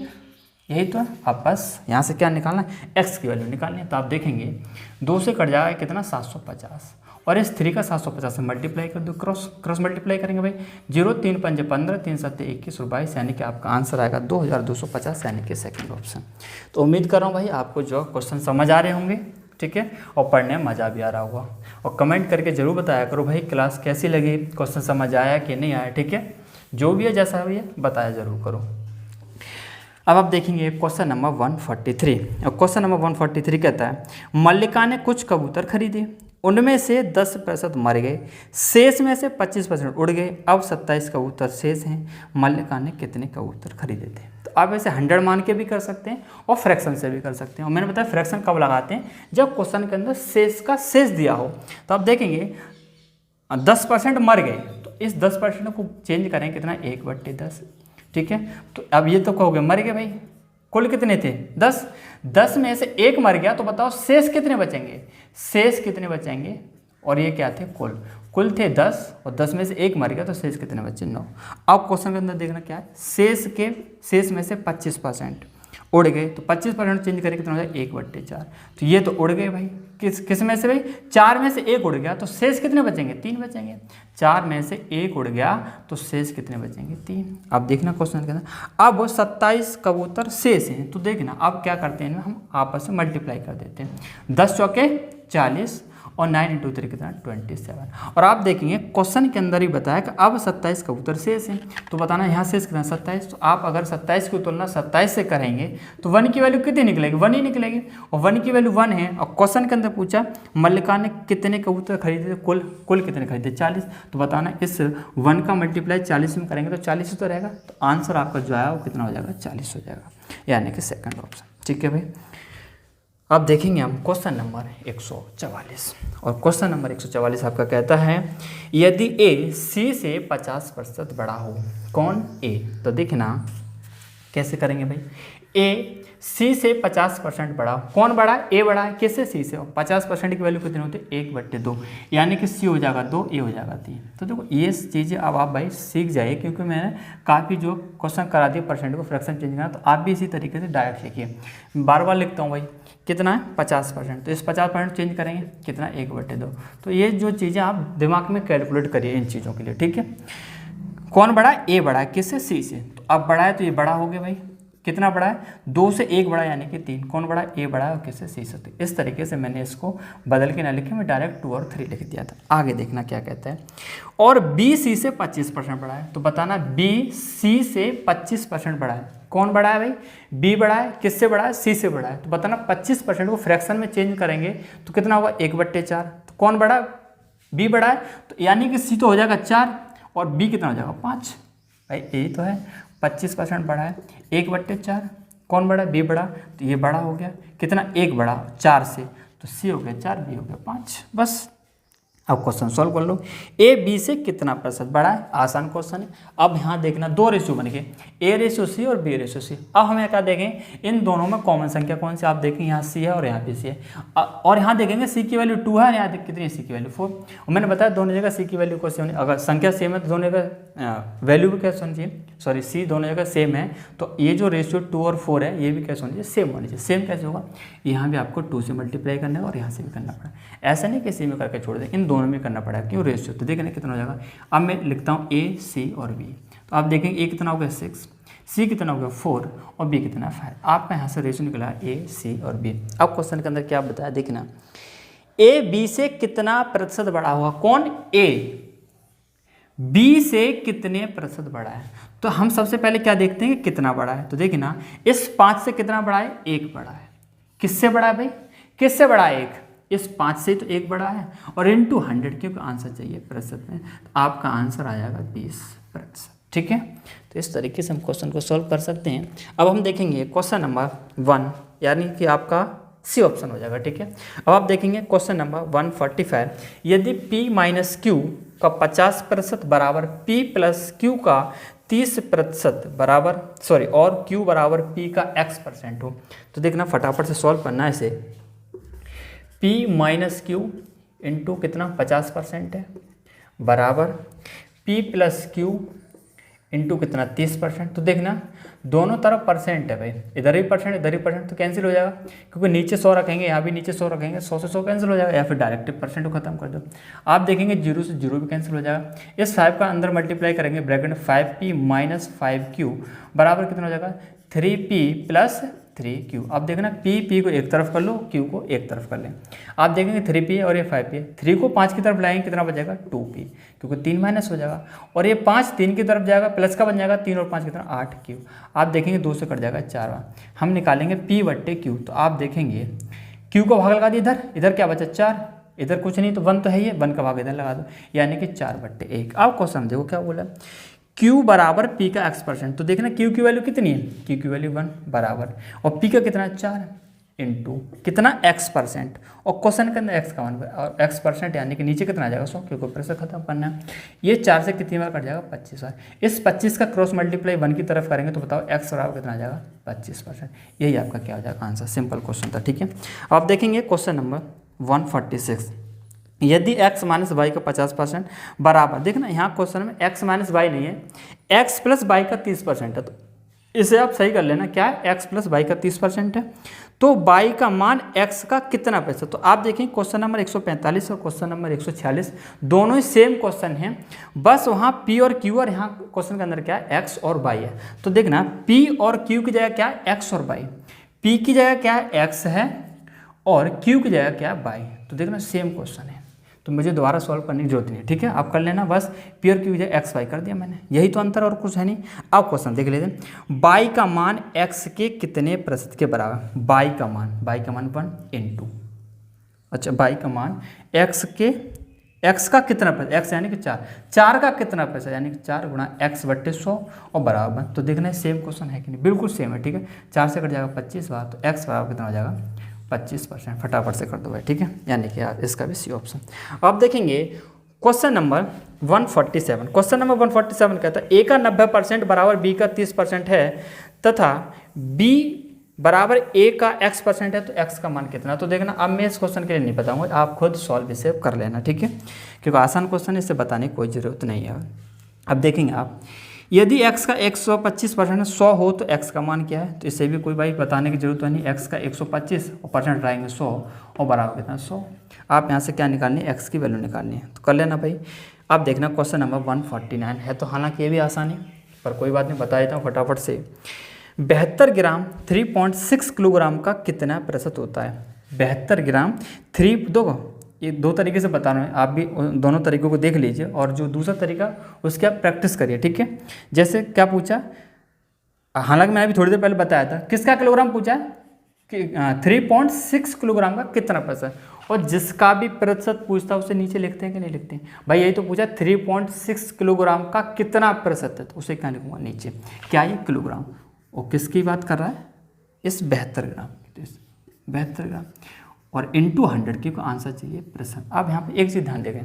यही तो है। अब बस यहाँ से क्या निकालना है, x की वैल्यू निकालनी है। तो आप देखेंगे 2 से कट जाएगा कितना 750, और इस 3 का 750 से मल्टीप्लाई कर दो, क्रॉस मल्टीप्लाई करेंगे भाई, 0 3 5 15 3 7 21 22, यानी कि आपका आंसर आएगा 2250, यानी कि सेकंड ऑप्शन। तो उम्मीद कर रहा हूँ भाई आपको जो क्वेश्चन समझ आ रहे होंगे, ठीक है, और पढ़ने में मज़ा भी आ रहा होगा, और कमेंट करके ज़रूर बताया करो भाई क्लास कैसी लगी, क्वेश्चन समझ आया कि नहीं आया, ठीक है, जो भी है जैसा भी है बताया ज़रूर करो। अब आप देखेंगे क्वेश्चन नंबर 143, और क्वेश्चन नंबर 143 कहता है मल्लिका ने कुछ कबूतर खरीदे, उनमें से 10% मर गए, शेष में से 25% उड़ गए, अब 27 कबूतर शेष हैं, मल्लिका ने कितने कबूतर खरीदे थे। तो आप ऐसे 100 मान के भी कर सकते हैं और फ्रैक्शन से भी कर सकते हैं, और मैंने बताया फ्रैक्शन कब लगाते हैं, जब क्वेश्चन के अंदर शेष का शेष दिया हो। तो आप देखेंगे 10% मर गए, तो इस 10% को चेंज करें कितना 1/10, ठीक है। तो अब ये तो कहोगे मर गए भाई, कुल कितने थे 10 में से 1 मर गया, तो बताओ शेष कितने बचेंगे, शेष कितने बचेंगे, और ये क्या थे कुल थे 10, और 10 में से 1 मर गया तो शेष कितने बचे 9। अब क्वेश्चन के अंदर देखना क्या है, शेष में से 25% उड़ गए, तो 25% चेंज करके कितना हो जाए 1/4, तो ये तो उड़ गए भाई, किस में से भाई 4 में से 1 उड़ गया, तो शेष कितने बचेंगे 3 बचेंगे, 4 में से 1 उड़ गया तो शेष कितने बचेंगे 3। अब देखना क्वेश्चन के अंदर अब 27 कबूतर शेष हैं, तो देखना अब क्या करते हैं हम आपस में मल्टीप्लाई कर देते हैं, 10 चौके 40 और 9 × 3 कितना 27। और आप देखेंगे क्वेश्चन के अंदर ही बताया कि अब 27 कबूतर शेष हैं, तो बताना यहाँ शेष कितना 27। तो आप अगर 27 की तुलना 27 से करेंगे तो 1 की वैल्यू कितनी निकलेगी 1 ही निकलेगी, और 1 की वैल्यू 1 है। और क्वेश्चन के अंदर पूछा मल्लिका ने कितने कबूतर खरीदे, कुल कितने खरीदे 40, तो बताना इस 1 का मल्टीप्लाई 40 में करेंगे तो 40 ही तो रहेगा, तो आंसर आपका जो आया वो कितना हो जाएगा 40 हो जाएगा, यानी कि सेकंड ऑप्शन, ठीक है भाई। अब देखेंगे हम क्वेश्चन नंबर 144, और क्वेश्चन नंबर 144 आपका कहता है यदि ए सी से 50% बड़ा हो, कौन ए, तो देखना कैसे करेंगे भाई, ए सी से 50% बड़ा, कौन बड़ा है, ए बड़ा है, किससे, सी से, और 50% की वैल्यू कितनी होती है, 1/2, यानी कि सी हो जाएगा 2, ए हो जाएगा 3। तो देखो ये चीज़ें अब आप भाई सीख जाइए, क्योंकि मैंने काफ़ी जो क्वेश्चन करा दिए परसेंट को फ्रैक्शन चेंज करना, तो आप भी इसी तरीके से डायरेक्ट लिखिए। बार बार लिखता हूँ भाई, कितना है 50%, तो इस 50% चेंज करेंगे कितना, 1/2। तो ये जो चीज़ें आप दिमाग में कैलकुलेट करिए इन चीज़ों के लिए, ठीक है। कौन बड़ा है, ए बड़ा है, किससे, सी से, तो अब बड़ा है तो ये बड़ा हो गया भाई, कितना बड़ा है, 2 से 1 बड़ा यानी कि 3, कौन बड़ा है, ए बड़ा है, और किससे, सी से। इस तरीके से मैंने इसको बदल के ना लिखे, मैं डायरेक्ट 2 और 3 लिख दिया था। आगे देखना क्या कहता है, और बी सी से 25% बड़ा है, तो बताना बी सी से 25% बड़ा है, कौन बड़ा है भाई, बी बड़ा है, किससे बड़ा है, सी से बड़ा है, तो बताना 25% को फ्रैक्शन में चेंज करेंगे तो कितना होगा, 1/4, तो कौन बड़ा है, बी बड़ा है, तो यानी कि सी तो हो जाएगा 4 और बी कितना हो जाएगा 5, भाई ए तो है 25% बड़ा है, 1/4, कौन बड़ा है, बी बड़ा, तो ये बड़ा हो गया, कितना, 1 बड़ा 4 से, तो सी हो गया 4, बी हो गया 5, बस। अब क्वेश्चन सॉल्व कर लो, ए बी से कितना प्रतिशत बड़ा है, आसान क्वेश्चन है। अब यहाँ देखना 2 रेशियो बन गए, ए रेशियो सी और बी रेशियो सी। अब हमें क्या देखें, इन दोनों में कॉमन संख्या कौन सी, आप देखें यहाँ सी है और यहाँ भी सी है, और यहाँ देखेंगे सी की वैल्यू 2 है और यहाँ कितनी है, सी की वैल्यू 4। और मैंने बताया दोनों जगह सी की वैल्यू को सेम, अगर संख्या सेम है तो दोनों जगह वैल्यू भी कैसे होनी चाहिए, सॉरी सी दोनों जगह सेम है, तो ये जो रेशियो 2 और 4 है ये भी कैसे होनी चाहिए, सेम होनी चाहिए। सेम कैसे होगा, यहाँ भी आपको 2 से मल्टीप्लाई करना है और यहाँ से भी करना पड़ा, ऐसा नहीं कि सी में करके छोड़ दें, इन दोनों में करना पड़ा, क्यों, रेशियो। तो देखना कितना हो जाएगा, अब मैं लिखता हूँ ए सी और बी, तो आप देखेंगे ए कितना हो गया 6, सी कितना हो गया 4 और बी कितना 5, आपका यहाँ से रेशियो निकला ए सी और बी। अब क्वेश्चन के अंदर क्या बताया, देखना ए बी से कितना प्रतिशत बड़ा हुआ, कौन, ए बी से कितने प्रतिशत बड़ा है, तो हम सबसे पहले क्या देखते हैं कि कितना बड़ा है, तो देखिए ना इस 5 से कितना बड़ा है, 1 बड़ा है, किससे बड़ा है भाई, किससे बड़ा है, 1, इस 5 से तो 1 बड़ा है, और इनटू 100 क्योंकि आंसर चाहिए प्रतिशत में, तो आपका आंसर आ जाएगा 20%, ठीक है। तो इस तरीके से हम क्वेश्चन को सॉल्व कर सकते हैं। अब हम देखेंगे क्वेश्चन नंबर 1, यानी कि आपका सी ऑप्शन हो जाएगा, ठीक है। अब आप देखेंगे क्वेश्चन नंबर 145, यदि p माइनस क्यू का 50% बराबर p प्लस क्यू का 30% बराबर, सॉरी, और q बराबर p का x% हो, तो देखना फटाफट से सॉल्व करना है इसे। p माइनस क्यू इंटू कितना 50% है बराबर p प्लस क्यू इंटू कितना 30%, तो देखना दोनों तरफ परसेंट है भाई, इधर भी परसेंट इधर भी परसेंट, तो कैंसिल हो जाएगा, क्योंकि नीचे 100 रखेंगे, यहाँ भी नीचे 100 रखेंगे, 100 से 100 कैंसिल हो जाएगा, या फिर डायरेक्ट परसेंट को खत्म कर दो। आप देखेंगे 0 से 0 भी कैंसिल हो जाएगा, इस 5 का अंदर मल्टीप्लाई करेंगे ब्रैकेट में 5p माइनस 5q बराबर कितना हो जाएगा 3p प्लस 3q। अब देखना p को एक तरफ कर लो, q को एक तरफ कर लें, आप देखेंगे 3p और ये 5p, 3 को 5 की तरफ लाएंगे कितना बचेगा 2p, क्योंकि 3 माइनस हो जाएगा, और ये 5 3 की तरफ जाएगा, प्लस का बन जाएगा 3 और 5 कितना 8q। आप देखेंगे 2 से कट जाएगा 4 बार, हम निकालेंगे p/q, तो आप देखेंगे q को भाग लगा दिया इधर, इधर क्या बचा 4, इधर कुछ नहीं तो 1 तो है ही, 1 का भाग इधर लगा दो, यानी कि 4/1। अब क्वेश्चन देखो क्या बोला, q बराबर p का x%, तो देखना q की वैल्यू कितनी है, q की वैल्यू 1 बराबर, और p का कितना 4 इंटू कितना x%, और क्वेश्चन के अंदर x का 1 और x% यानी कि नीचे कितना आ जाएगा 100, क्योंकि ऊपर से खत्म करना है। ये 4 से कितनी बार कट जाएगा 25 बार, इस 25 का क्रॉस मल्टीप्लाई 1 की तरफ करेंगे तो बताओ x बराबर कितना आ जाएगा 25%। यही आपका क्या हो जाएगा आंसर, सिंपल क्वेश्चन था, ठीक है। अब देखेंगे क्वेश्चन नंबर 146, यदि x माइनस वाई का 50% बराबर, देखना यहाँ क्वेश्चन में x माइनस वाई नहीं है, x प्लस वाई का 30% है, तो इसे आप सही कर लेना, क्या है x प्लस वाई का 30% है, तो y का मान x का कितना प्रतिशत, तो आप देखें क्वेश्चन नंबर 145 और क्वेश्चन नंबर 146 दोनों ही सेम क्वेश्चन हैं, बस वहाँ p और q और यहाँ क्वेश्चन के अंदर क्या है x और y है, तो देखना p और q की जगह क्या है x और y, p की जगह क्या है x है और q की जगह क्या है y, तो देखना सेम क्वेश्चन है, तो मुझे दोबारा सॉल्व करने की जरूरत नहीं है, ठीक है, आप कर लेना, बस पी और क्यू की जगह एक्स वाई कर दिया मैंने, यही तो अंतर और कुछ है नहीं। अब क्वेश्चन देख लेते हैं, बाई का मान एक्स के कितने प्रतिशत के बराबर, बाई का मान 1 इंटू, अच्छा बाई का मान एक्स का कितना प्रतिशत, एक्स यानी कि 4 का कितना प्रतिशत यानी कि 4 गुणा x/100 और बराबर, तो देखना है सेम क्वेश्चन है कि नहीं, बिल्कुल सेम है, ठीक है। 4 से कट जाएगा 25 बार, तो x बराबर कितना हो जाएगा 25%, फटाफट से कर दो भाई, ठीक है, यानी कि इसका भी सी ऑप्शन। अब देखेंगे क्वेश्चन नंबर 147, क्वेश्चन नंबर 147 कहता है a का 90% बराबर b का 30% है, तथा b बराबर a का x परसेंट है तो x का मान कितना। तो देखना अब मैं इस क्वेश्चन के लिए नहीं बताऊंगा, आप खुद सॉल्व इसे कर लेना, ठीक है, क्योंकि आसान क्वेश्चन इसे बताने की कोई ज़रूरत नहीं है। अब देखेंगे आप, यदि x का 125% 100 हो तो x का मान क्या है। तो इसे भी कोई भाई बताने की जरूरत नहीं, x का 125 और परसेंट रहेंगे 100 और बराबर कितना 100। आप यहाँ से क्या निकालनी है, x की वैल्यू निकालनी है, तो कर लेना भाई। अब देखना क्वेश्चन नंबर 149 है, तो हालांकि ये भी आसान है पर कोई बात नहीं, बता देता हूँ फटाफट से। 72 ग्राम 3.6 किलोग्राम का कितना प्रतिशत होता है। 72 ग्राम 3 दो, ये दो तरीके से बता रहा हूँ, आप भी दोनों तरीकों को देख लीजिए और जो दूसरा तरीका उसकी आप प्रैक्टिस करिए, ठीक है। जैसे क्या पूछा, हालांकि मैंने अभी थोड़ी देर पहले बताया था, किसका किलोग्राम पूछा कि 3.6 किलोग्राम का कितना प्रतिशत, और जिसका भी प्रतिशत पूछता है उसे नीचे लिखते हैं कि नहीं लिखते हैं भाई। यही तो पूछा 3.6 किलोग्राम का कितना प्रतिशत है, तो उसे क्या लिखूंगा नीचे, क्या ये किलोग्राम, और किसकी बात कर रहा है, इस 72 ग्राम, 72 ग्राम और इंटू 100 की आंसर चाहिए प्रतिशत। अब यहाँ पे एक चीज़ ध्यान देंगे,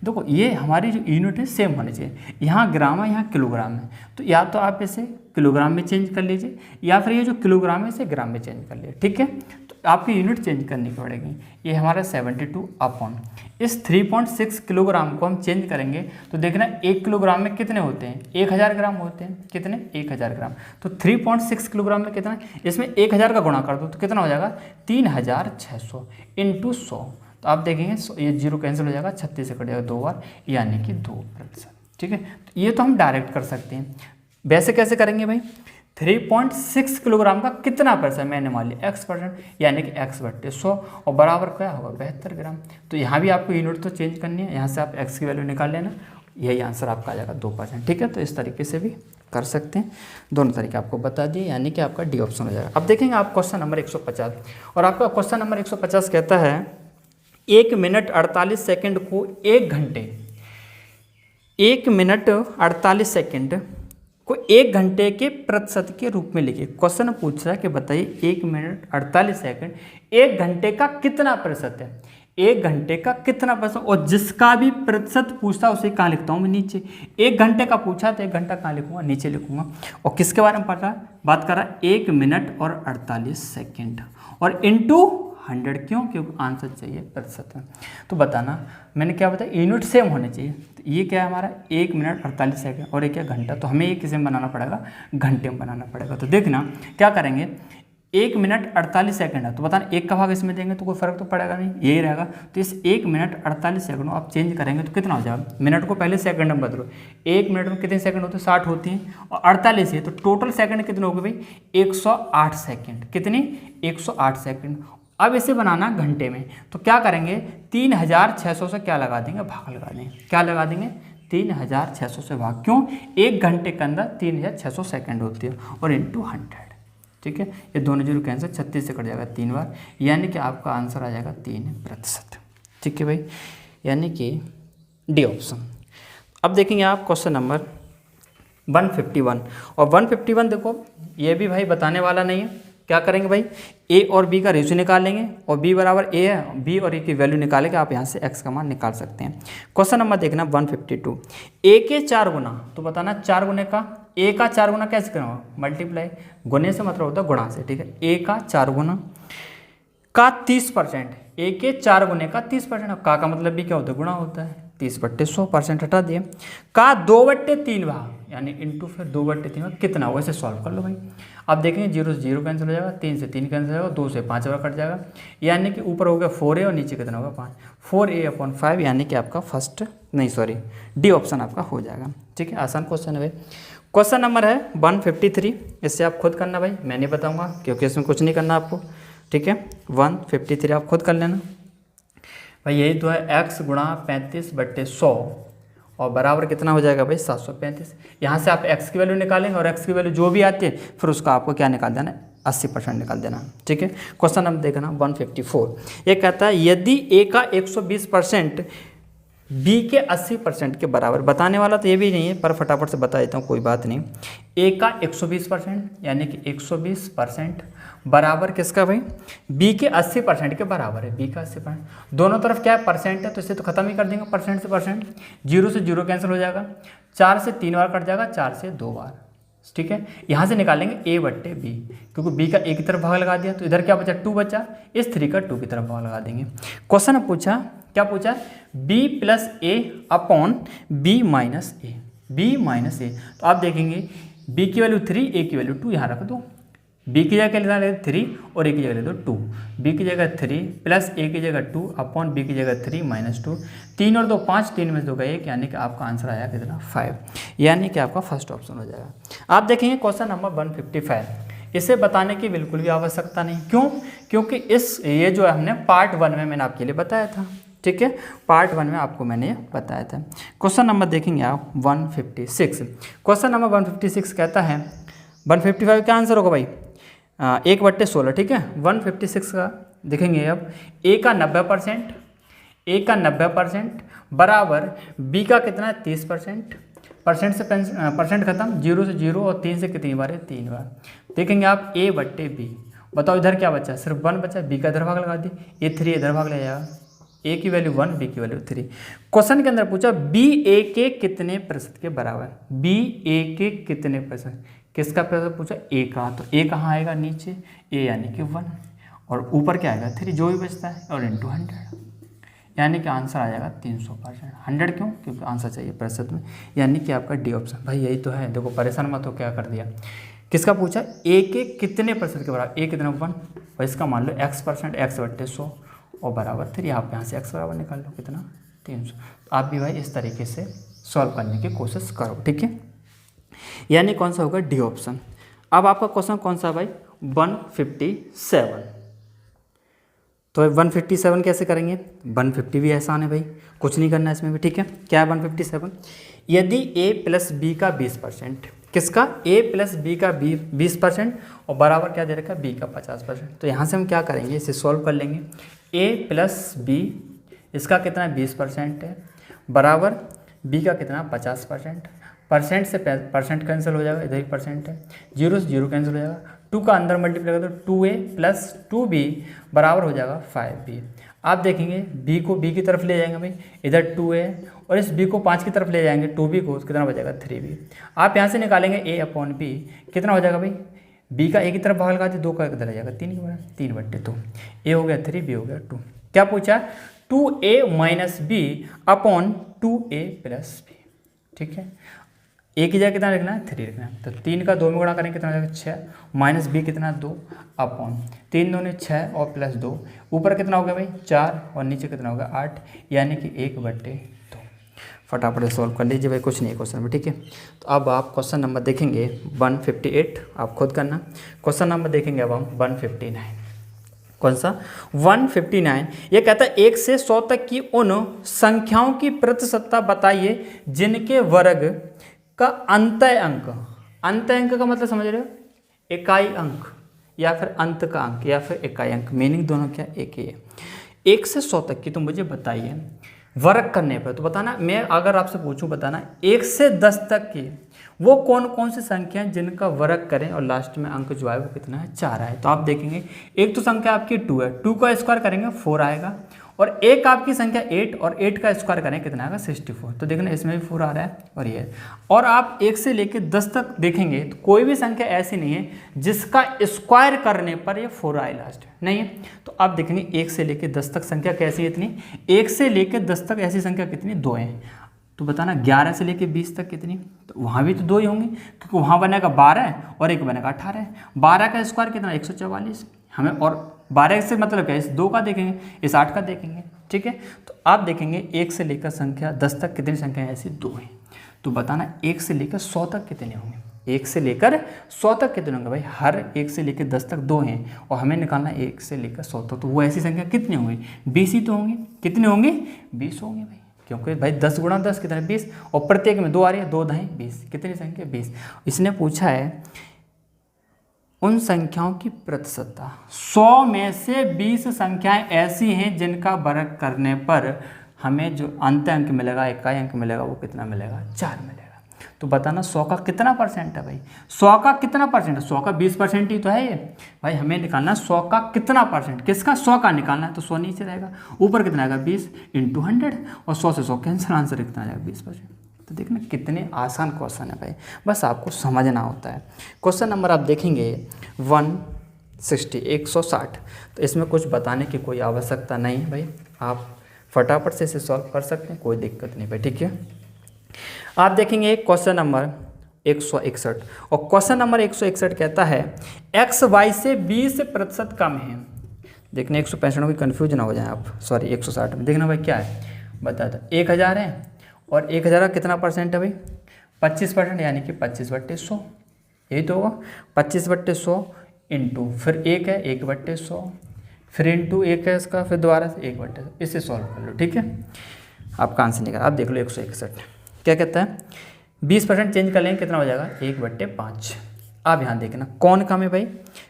देखो ये हमारी जो यूनिट है सेम होनी चाहिए, यहाँ ग्राम है यहाँ किलोग्राम है, तो या तो आप इसे किलोग्राम में चेंज कर लीजिए या फिर ये जो किलोग्राम है इसे ग्राम में चेंज कर लीजिए, ठीक है। तो आपकी यूनिट चेंज करनी पड़ेगी। ये हमारा 72 अपॉन इस 3.6 किलोग्राम को हम चेंज करेंगे तो देखना 1 किलोग्राम में कितने होते हैं, 1000 ग्राम होते हैं, कितने 1000 ग्राम। तो 3.6 किलोग्राम में कितना, इसमें 1000 का गुणा कर दो तो कितना हो जाएगा 3600 इंटू 100। तो आप देखेंगे ये जीरो कैंसिल हो जाएगा, 36 से कट जाएगा 2 बार, यानी कि 2%, ठीक है। तो ये तो हम डायरेक्ट कर सकते हैं। वैसे कैसे करेंगे भाई, 3.6 किलोग्राम का कितना परसेंट, मैंने मान लिया x%, यानी कि x/100 और बराबर क्या होगा 72 ग्राम। तो यहाँ भी आपको यूनिट तो चेंज करनी है, यहाँ से आप x की वैल्यू निकाल लेना, यही आंसर आपका आ जाएगा 2%, ठीक है। तो इस तरीके से भी कर सकते हैं, दोनों तरीके आपको बता दिए, यानी कि आपका डी ऑप्शन हो जाएगा। अब देखेंगे आप क्वेश्चन नंबर 150, और आपका क्वेश्चन नंबर 150 कहता है 1 मिनट 48 सेकेंड को 1 घंटे, 1 मिनट 48 सेकेंड को 1 घंटे के प्रतिशत के रूप में लिखिए। क्वेश्चन पूछ रहा है कि बताइए 1 मिनट 48 सेकंड 1 घंटे का कितना प्रतिशत है, 1 घंटे का कितना प्रतिशत, और जिसका भी प्रतिशत पूछता है उसे कहाँ लिखता हूँ मैं, नीचे। 1 घंटे का पूछा तो 1 घंटा कहाँ लिखूंगा, नीचे लिखूंगा। और किसके बारे में बात कर रहा है 1 मिनट और 48 सेकेंड और इंटू 100, क्यों, क्योंकि आंसर चाहिए प्रतिशत में। तो बताना मैंने क्या बताया, यूनिट सेम होने चाहिए। तो ये क्या है हमारा 1 मिनट 48 सेकंड और ये क्या घंटा, तो हमें ये किसे में बनाना पड़ेगा, घंटे में बनाना पड़ेगा। तो देखना क्या करेंगे, 1 मिनट 48 सेकंड है तो बताना 1 का भाग इसमें देंगे तो कोई फर्क तो पड़ेगा नहीं, यही रहेगा। तो इस 1 मिनट 48 सेकंड को आप चेंज करेंगे तो कितना हो जाएगा, मिनट को पहले सेकंड में बदलो, 1 मिनट में कितने सेकंड होते हैं 60 होती हैं और 48 है, तो टोटल सेकंड कितने हो गए भाई 108 सेकंड, कितनी 108 सेकंड। अब इसे बनाना घंटे में, तो क्या करेंगे 3600 से क्या लगा देंगे, भाग लगा देंगे, क्या लगा देंगे 3600 से भाग, क्यों 1 घंटे के अंदर 3600 सेकंड होती है और इंटू 100, ठीक है। ये दोनों जीरो कैंसिल, 36 से कट जाएगा 3 बार, यानी कि आपका आंसर आ जाएगा 3%, ठीक है भाई, यानी कि डी ऑप्शन। अब देखेंगे आप क्वेश्चन नंबर 151, और 151 देखो ये भी भाई बताने वाला नहीं है। क्या करेंगे भाई, ए और बी का रेशियो निकाल लेंगे, और बी बराबर ए है, बी और ए की वैल्यू निकालेंगे, आप यहाँ से एक्स का मान निकाल सकते हैं। क्वेश्चन नंबर देखना 152, ए के 4 गुना, तो बताना 4 गुने का, ए का 4 गुना कैसे करना, मल्टीप्लाई, गुने से मतलब होता है गुणा से, ठीक है। ए का 4 गुना का 30%, ए के 4 गुने का 30%, का मतलब भी क्या होता है गुणा होता है, 30/100% हटा दिए, का 2/3 भाग, यानी इंटू फिर 2/3 भाग कितना, वैसे सॉल्व कर लो भाई। अब देखेंगे 0 से 0 कैंसिल हो जाएगा, 3 से 3 कैंसिल हो जाएगा, 2 से 5 बार कट जाएगा, यानी कि ऊपर हो गया 4a और नीचे कितना होगा 5, 4a/5, यानी कि आपका डी ऑप्शन आपका हो जाएगा, ठीक है। आसान क्वेश्चन है भाई। क्वेश्चन नंबर है 153, इससे आप खुद करना भाई, मैं नहीं बताऊँगा क्योंकि इसमें कुछ नहीं करना आपको, ठीक है। 153 आप खुद कर लेना भाई, यही तो है x गुणा 35/100 और बराबर कितना हो जाएगा भाई 735। यहाँ से आप x की वैल्यू निकालेंगे और x की वैल्यू जो भी आती है फिर उसका आपको क्या निकाल देना है 80% निकाल देना, ठीक है। क्वेश्चन नंबर देखना 154, ये कहता है यदि a का 120% b के 80% के बराबर, बताने वाला तो ये भी नहीं है पर फटाफट से बता देता हूँ, कोई बात नहीं। a का 120% यानी कि 120% बराबर किसका भाई, b के 80% के बराबर है, b का 80%, दोनों तरफ क्या है परसेंट है तो इसे तो खत्म ही कर देंगे, परसेंट से परसेंट, 0 से 0 कैंसिल हो जाएगा, 4 से 3 बार कट जाएगा, 4 से 2 बार, ठीक है। यहाँ से निकालेंगे a बट्टे b, क्योंकि b का a की तरफ भाग लगा दिया तो इधर क्या बचा 2 बचा, इस 3 का 2 की तरफ भाग लगा देंगे। क्वेश्चन पूछा, क्या पूछा, b plus a upon b minus a, b minus a। तो आप देखेंगे b की वैल्यू 3, a की वैल्यू 2, यहाँ रख दो। b की जगह क्या ले 3 और a की जगह ले दो 2, b की जगह 3 प्लस a की जगह 2 अपॉन b की जगह 3 माइनस 2, 3 और 2 5, 3 में से 2 का 1, यानी कि आपका आंसर आया कितना 5, यानी कि आपका फर्स्ट ऑप्शन हो जाएगा। आप देखेंगे क्वेश्चन नंबर 155, इसे बताने की बिल्कुल भी आवश्यकता नहीं, क्यों, क्योंकि ये जो है हमने पार्ट 1 में मैंने आपके लिए बताया था, ठीक है, पार्ट 1 में आपको मैंने बताया था। क्वेश्चन नंबर देखेंगे आप 156, क्वेश्चन नंबर 156 कहता है, 155 क्या आंसर होगा भाई, 1/16, ठीक है। 156 का देखेंगे अब, a का 90%, a का 90% बराबर b का कितना है 30%, परसेंट से परसेंट खत्म, 0 से 0 और 3 से कितनी बार है 3 बार। देखेंगे आप a बट्टे b, बताओ इधर क्या बचा, सिर्फ 1 बचा, b का इधर भाग लगा दी, ये 3 इधर भाग ले जाएगा, a की वैल्यू 1, b की वैल्यू 3। क्वेश्चन के अंदर पूछा b a के कितने प्रतिशत के बराबर, b a के कितने प्रतिशत, किसका प्रतिशत पूछा, a का, तो a कहाँ आएगा नीचे, a यानी कि 1 और ऊपर क्या आएगा 3, जो भी बचता है, और इंटू 100, यानी कि आंसर आ जाएगा 300%। 100 क्यों, क्योंकि आंसर चाहिए प्रतिशत में, यानी कि आपका डी ऑप्शन। भाई यही तो है, देखो परेशान मत हो, क्या कर दिया, किसका पूछा, a के कितने प्रतिशत के बराबर, a कितना 1, और इसका मान लो x%, x/100 और बराबर 3, आप यहाँ से x बराबर निकाल लो कितना 300। तो आप भी भाई इस तरीके से सॉल्व करने की कोशिश करो, ठीक है, यानी कौन सा होगा डी ऑप्शन। अब आपका क्वेश्चन कौन सा भाई 157, तो 157 कैसे करेंगे, 150 भी आसान है भाई, कुछ नहीं करना है इसमें भी, ठीक है। क्या है 157, यदि a प्लस बी का 20%, किसका, a प्लस बी का 20% और बराबर क्या दे रखा है b का 50%, तो यहाँ से हम क्या करेंगे, इसे सॉल्व कर लेंगे, a प्लस बी इसका कितना 20% है, बराबर b का कितना 50%, परसेंट से परसेंट कैंसिल हो जाएगा, इधर ही परसेंट है, 0 से 0 कैंसिल हो जाएगा, 2 का अंदर मल्टीप्लाई कर दो, 2a प्लस 2b बराबर हो जाएगा 5b। आप देखेंगे b को b की तरफ ले जाएंगे भाई, इधर 2a और इस b को 5 की तरफ ले जाएंगे 2b को, कितना बचेगा 3b। आप यहाँ से निकालेंगे a अपॉन b, कितना हो जाएगा भाई, b का a की तरफ भाग लगा दिए, 2 का किधर आ जाएगा 3 की बराबर, 3/2, a हो गया 3, b हो गया 2। क्या पूछा, 2a minus b upon 2a plus b, ठीक है। a की जगह कितना लिखना है 3 लिखना है, तो 3 का 2 में गुणा करेंगे कितना हो जाएगा 6, माइनस b कितना 2 अपॉन 3 दूनी 6 और प्लस 2, ऊपर कितना हो गया भाई 4 और नीचे कितना होगा 8, यानी कि 1/2। फटाफट से सॉल्व कर लीजिए भाई, कुछ नहीं है क्वेश्चन में, ठीक है। तो अब आप क्वेश्चन नंबर देखेंगे 158, आप खुद करना। क्वेश्चन नंबर देखेंगे अब हम 159, कौन सा 159, ये कहता है 1 से 100 तक की उन संख्याओं की प्रतिशतता बताइए जिनके वर्ग का अंतय अंक, अंतय अंक का मतलब समझ रहे हो, इकाई अंक या फिर अंत का अंक या फिर इकाई अंक, मीनिंग दोनों क्या एक ही है। 1 से 100 तक की तो मुझे बताइए वर्ग करने पर, तो बताना, मैं अगर आपसे पूछूं बताना 1 से 10 तक की वो कौन कौन सी संख्या हैं जिनका वर्ग करें और लास्ट में अंक जो है वो कितना है 4 है। तो आप देखेंगे एक तो संख्या आपकी 2 है, 2 का स्क्वायर करेंगे 4 आएगा, और एक आपकी संख्या 8 और 8 का स्क्वायर करें कितना आएगा 64, तो देखना इसमें भी 4 आ रहा है और ये। और आप 1 से लेकर 10 तक देखेंगे तो कोई भी संख्या ऐसी नहीं है जिसका स्क्वायर करने पर ये 4 आए लास्ट, नहीं है। तो आप देखेंगे 1 से लेकर 10 तक संख्या कैसी है इतनी, 1 से लेकर 10 तक ऐसी संख्या कितनी 2 है। तो बताना 11 से लेकर 20 तक कितनी, तो वहाँ भी तो 2 ही होंगी, क्योंकि वहाँ बनेगा 12 और एक बनेगा 18। 12 का स्क्वायर कितना 144 हमें, और 12 से मतलब क्या है, इस 2 का देखेंगे, इस 8 का देखेंगे, ठीक है। तो आप देखेंगे 1 से लेकर संख्या 10 तक कितनी संख्याएं ऐसी 2 हैं। तो बताना 1 से लेकर 100 तक कितने होंगे, 1 से लेकर 100 तक कितने होंगे भाई, हर 1 से लेकर 10 तक 2 हैं और हमें निकालना 1 से लेकर 100 तक, तो वो ऐसी संख्या कितनी होंगी 20 ही तो होंगी। कितने होंगे 20 होंगे भाई, क्योंकि भाई 10 गुणा 10 कितना 20 और प्रत्येक में 2 आ रही है, 2 दहें 20, कितनी संख्या 20। इसने पूछा है उन संख्याओं की प्रतिशतता, 100 में से 20 संख्याएं ऐसी हैं जिनका वर्ग करने पर हमें जो अंत अंक मिलेगा, इकाई अंक मिलेगा, वो कितना मिलेगा 4 मिलेगा। तो बताना 100 का कितना परसेंट है भाई, 100 का कितना परसेंट है, 100 का 20% ही तो है ये भाई, हमें निकालना 100 का कितना परसेंट, किसका 100 का निकालना है। तो 100 नीचे रहेगा, ऊपर कितना आएगा 20 × 100 और 100 से 100 कैंसिल, आंसर कितना आएगा 20%। तो देखना कितने आसान क्वेश्चन है भाई, बस आपको समझना होता है। क्वेश्चन नंबर आप देखेंगे 160 तो इसमें कुछ बताने की कोई आवश्यकता नहीं है भाई, आप फटाफट से इसे सॉल्व कर सकते हैं, कोई दिक्कत नहीं भाई, ठीक है। आप देखेंगे क्वेश्चन नंबर 161 और क्वेश्चन नंबर 161 कहता है एक्स वाई से 20% कम है। देखने 165 में कन्फ्यूज ना हो जाए आप, सॉरी 160 में देखना भाई क्या है बता दो। 1000 है और 1000 का कितना परसेंट है भाई 25%, यानी कि 25/100, यही तो होगा 25/100 इंटू फिर 1 है 1/100 फिर इंटू 1 है इसका, फिर दोबारा से 1/100, इसे सॉल्व कर लो, ठीक है। आपका आंसर निकला। आप देख लो 161 क्या कहता है, 20% चेंज कर लेंगे कितना हो जाएगा 1/5। आप यहाँ देखना कौन कम है भाई,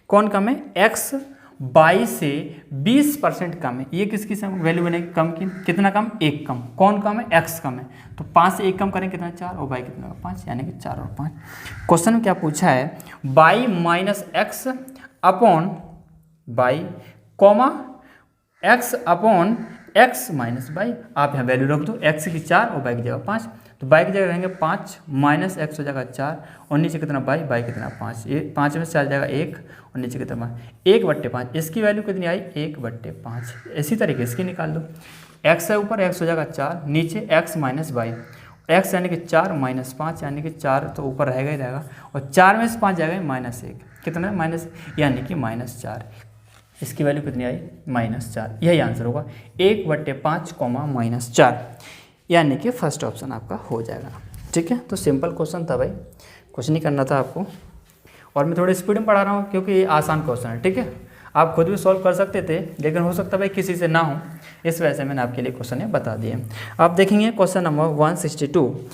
कौन कम है, एक्स वाई से 20% कम है। ये किसकी वैल्यू बनेगी कम की, कितना कम, 1 कम। कौन कम है, एक्स कम है, तो 5 से 1 कम करेंगे कितना 4 और वाई कितना 5, यानी कि 4 और 5। क्वेश्चन में क्या पूछा है, Y minus X upon Y comma X upon X minus Y. आप यहाँ वैल्यू रख दो, एक्स की 4 और वाई की जगह 5, तो वाई की जगह रहेंगे 5 माइनस एक्स हो जाएगा 4 और नीचे कितना वाई कितना 5, ये 5 में से 4 जाएगा 1 और नीचे कितना 1/5। इसकी वैल्यू कितनी आई 1/5। इसी तरीके इसकी निकाल दो, एक्स है ऊपर, एक्स हो जाएगा 4, नीचे एक्स माइनस वाई, एक्स यानी कि 4 माइनस 5 यानी कि 4 तो ऊपर रहेगा ही रहेगा और 4 में से 5 जाएगा -1, कितना माइनस यानी कि -4। इसकी वैल्यू कितनी आई -4, यही आंसर होगा 1/5 -4, यानी कि फर्स्ट ऑप्शन आपका हो जाएगा, ठीक है। तो सिंपल क्वेश्चन था भाई, कुछ नहीं करना था आपको, और मैं थोड़ी स्पीड में पढ़ा रहा हूँ क्योंकि ये आसान क्वेश्चन है, ठीक है। आप खुद भी सॉल्व कर सकते थे लेकिन हो सकता है भाई किसी से ना हो, इस वजह से मैंने आपके लिए क्वेश्चन ये बता दिए। आप देखेंगे क्वेश्चन नंबर 162,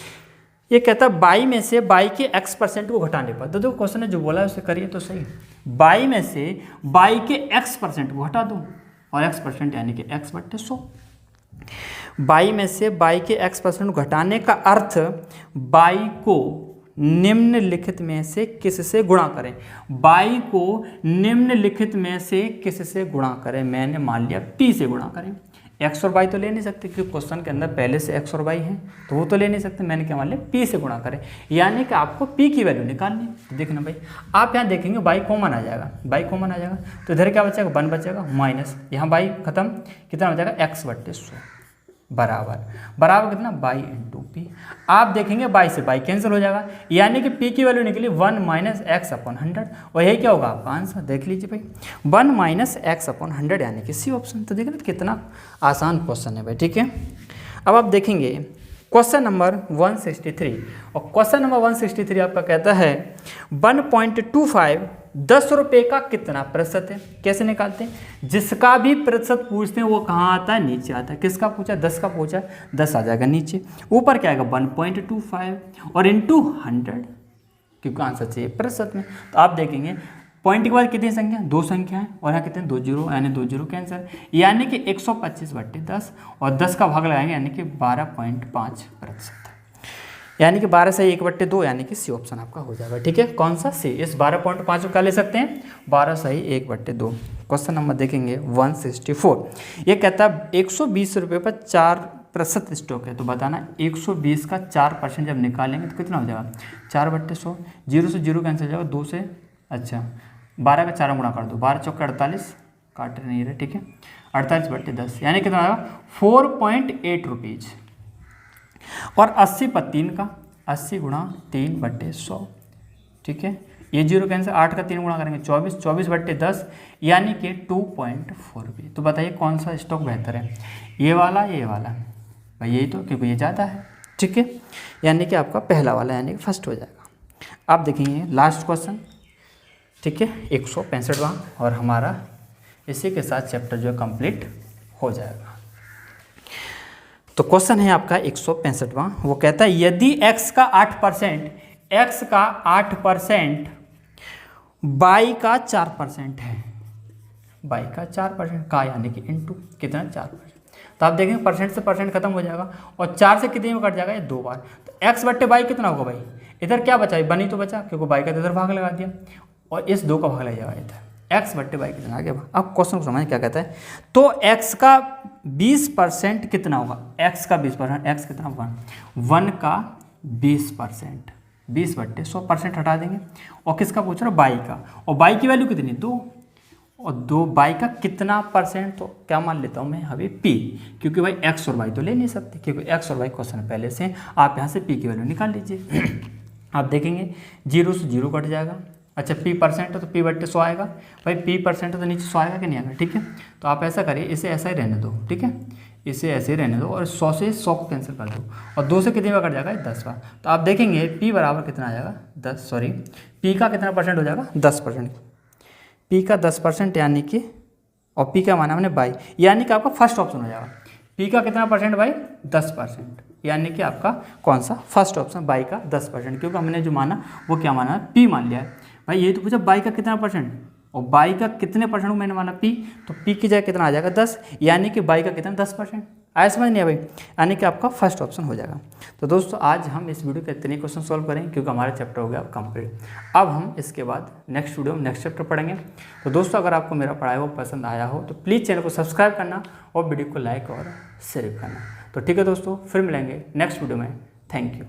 ये कहता है बाई में से बाई के x% को घटाने पर, तो देखो क्वेश्चन ने जो बोला है उसे करिए तो सही। बाई में से बाई के x% को घटा दो और x% यानी कि x/100। बाई में से बाई के x% को घटाने का अर्थ बाई को निम्नलिखित में से किससे गुणा करें, बाई को निम्नलिखित में से किससे गुणा करें। मैंने मान लिया p से गुणा करें, एक्स और वाई तो ले नहीं सकते क्योंकि क्वेश्चन के अंदर पहले से एक्स और वाई है तो वो तो ले नहीं सकते। मैंने क्या मान लिया पी से गुणा करें, यानी कि आपको पी की वैल्यू निकालनी है। देखना भाई आप यहाँ देखेंगे बाई कॉमन आ जाएगा, बाई कॉमन आ जाएगा तो इधर क्या बचेगा 1 बचेगा माइनस, यहाँ बाई खत्म, कितना हो जाएगा x/100 बराबर कितना बाई इंटू पी। आप देखेंगे बाई से बाई कैंसिल हो जाएगा, यानी कि पी की वैल्यू निकली 1 - x/100 और यही क्या होगा आपका आंसर, देख लीजिए भाई 1 - x/100 यानी कि सी ऑप्शन। तो देखिए कितना आसान क्वेश्चन है भाई, ठीक है। अब आप देखेंगे क्वेश्चन नंबर 163 और क्वेश्चन नंबर 163 आपका कहता है 1.25 10 रुपये का कितना प्रतिशत है। कैसे निकालते हैं, जिसका भी प्रतिशत पूछते हैं वो कहाँ आता है, नीचे आता है। किसका पूछा, 10 का पूछा, 10 आ जाएगा नीचे, ऊपर क्या आएगा 1.25 और इंटू 100 क्योंकि आंसर चाहिए प्रतिशत में। तो आप देखेंगे पॉइंट के बाद कितनी संख्या, 2 संख्या है और यहाँ कितने 2 जीरो, यानी 2 जीरो कैंसर, यानी कि 125/10 और 10 का भाग लगाएंगे यानी कि 12.5%, यानी कि 12 से 1/2 यानी कि सी ऑप्शन आपका हो जाएगा, ठीक है। कौन सा सी, इस 12.5 को क्या ले सकते हैं 12 सही 1/2। क्वेश्चन नंबर देखेंगे 164, ये कहता है 120 रुपये पर 4% स्टॉक है, तो बताना 120 का 4% जब निकालेंगे तो कितना हो जाएगा 4/100, 0 से 0 कैंसिल हो जाएगा, 2 से अच्छा 12 का 4 गुणा कर दो, 12 चौके 48 काट नहीं रहे, ठीक है 48/10 यानी कितना आएगा 4.8 रुपीज़। और 80 पर 3 का 80 गुणा 3/100, ठीक है। ये 0 कैंसिल, 8 का 3 गुणा करेंगे 24, 24/10 यानी कि 2.4 रुपये। तो बताइए कौन सा स्टॉक बेहतर है, ये वाला भाई, यही तो, क्योंकि ये ज़्यादा है, ठीक है, यानी कि आपका पहला वाला यानी कि फर्स्ट हो जाएगा। आप देखेंगे लास्ट क्वेश्चन, ठीक है 165वां, और हमारा इसी के साथ चैप्टर जो है कंप्लीट हो जाएगा। तो क्वेश्चन है आपका 165वां, वो कहता है यदि x का 8% y का 4% है, y का 4% का यानी कि इंटू कितना 4%, तो आप देखेंगे परसेंट से परसेंट खत्म हो जाएगा और 4 से कितने में कट जाएगा, ये 2 बार। तो x/y कितना होगा भाई, इधर क्या बचा, बनी तो बचा क्योंकि y का इधर भाग लगा दिया और इस 2 का भाग लग जाएगा इधर, x/y कितना आ गया। अब क्वेश्चन को समझ क्या कहता है, तो x का 20% कितना होगा, x का 20%, x कितना 1 का 20%, 20/100% हटा देंगे। और किसका पूछ रहा है? बाई का। और बाई की वैल्यू कितनी? 2, और 2 बाई का कितना परसेंट? तो क्या मान लेता हूँ मैं अभी पी, क्योंकि भाई एक्स और वाई तो ले नहीं सकते, क्योंकि एक्स और वाई क्वेश्चन पहले से। आप यहाँ से पी की वैल्यू निकाल लीजिए। आप देखेंगे 0 से 0 कट जाएगा। अच्छा पी परसेंट है तो p/100 आएगा। भाई पी परसेंट है तो नीचे 100 आएगा कि नहीं आएगा? ठीक है, तो आप ऐसा करिए, इसे ऐसा ही रहने दो। ठीक है, इसे ऐसे ही रहने दो और 100 से 100 को कैंसिल कर दो, और 2 से कितनी बार कट जाएगा? 10 बार। तो आप देखेंगे p बराबर कितना आ जाएगा? 10, सॉरी p का कितना परसेंट हो जाएगा? 10%। p का 10% यानी कि, और p का माना हमने बाई, यानी कि आपका फर्स्ट ऑप्शन हो जाएगा। p का कितना परसेंट भाई? 10%, यानी कि आपका कौन सा? फर्स्ट ऑप्शन, बाई का 10%, क्योंकि हमने जो माना वो क्या माना? p मान लिया है। भाई ये तो पूछा बाई का कितना परसेंट, और बाई का कितने परसेंट मैंने माना? p, तो p की जगह कितना आ जाएगा? 10, यानी कि बाई का कितना? 10%। आया समझ नहीं है भाई? यानी कि आपका फर्स्ट ऑप्शन हो जाएगा। तो दोस्तों आज हम इस वीडियो के इतने क्वेश्चन सॉल्व करेंगे, क्योंकि हमारा चैप्टर हो गया कंप्लीट। अब हम इसके बाद नेक्स्ट वीडियो में नेक्स्ट चैप्टर पढ़ेंगे। तो दोस्तों अगर आपको मेरा पढ़ाया हुआ पसंद आया हो तो प्लीज़ चैनल को सब्सक्राइब करना और वीडियो को लाइक और शेयर करना। तो ठीक है दोस्तों, फिर मिलेंगे नेक्स्ट वीडियो में। Thank you.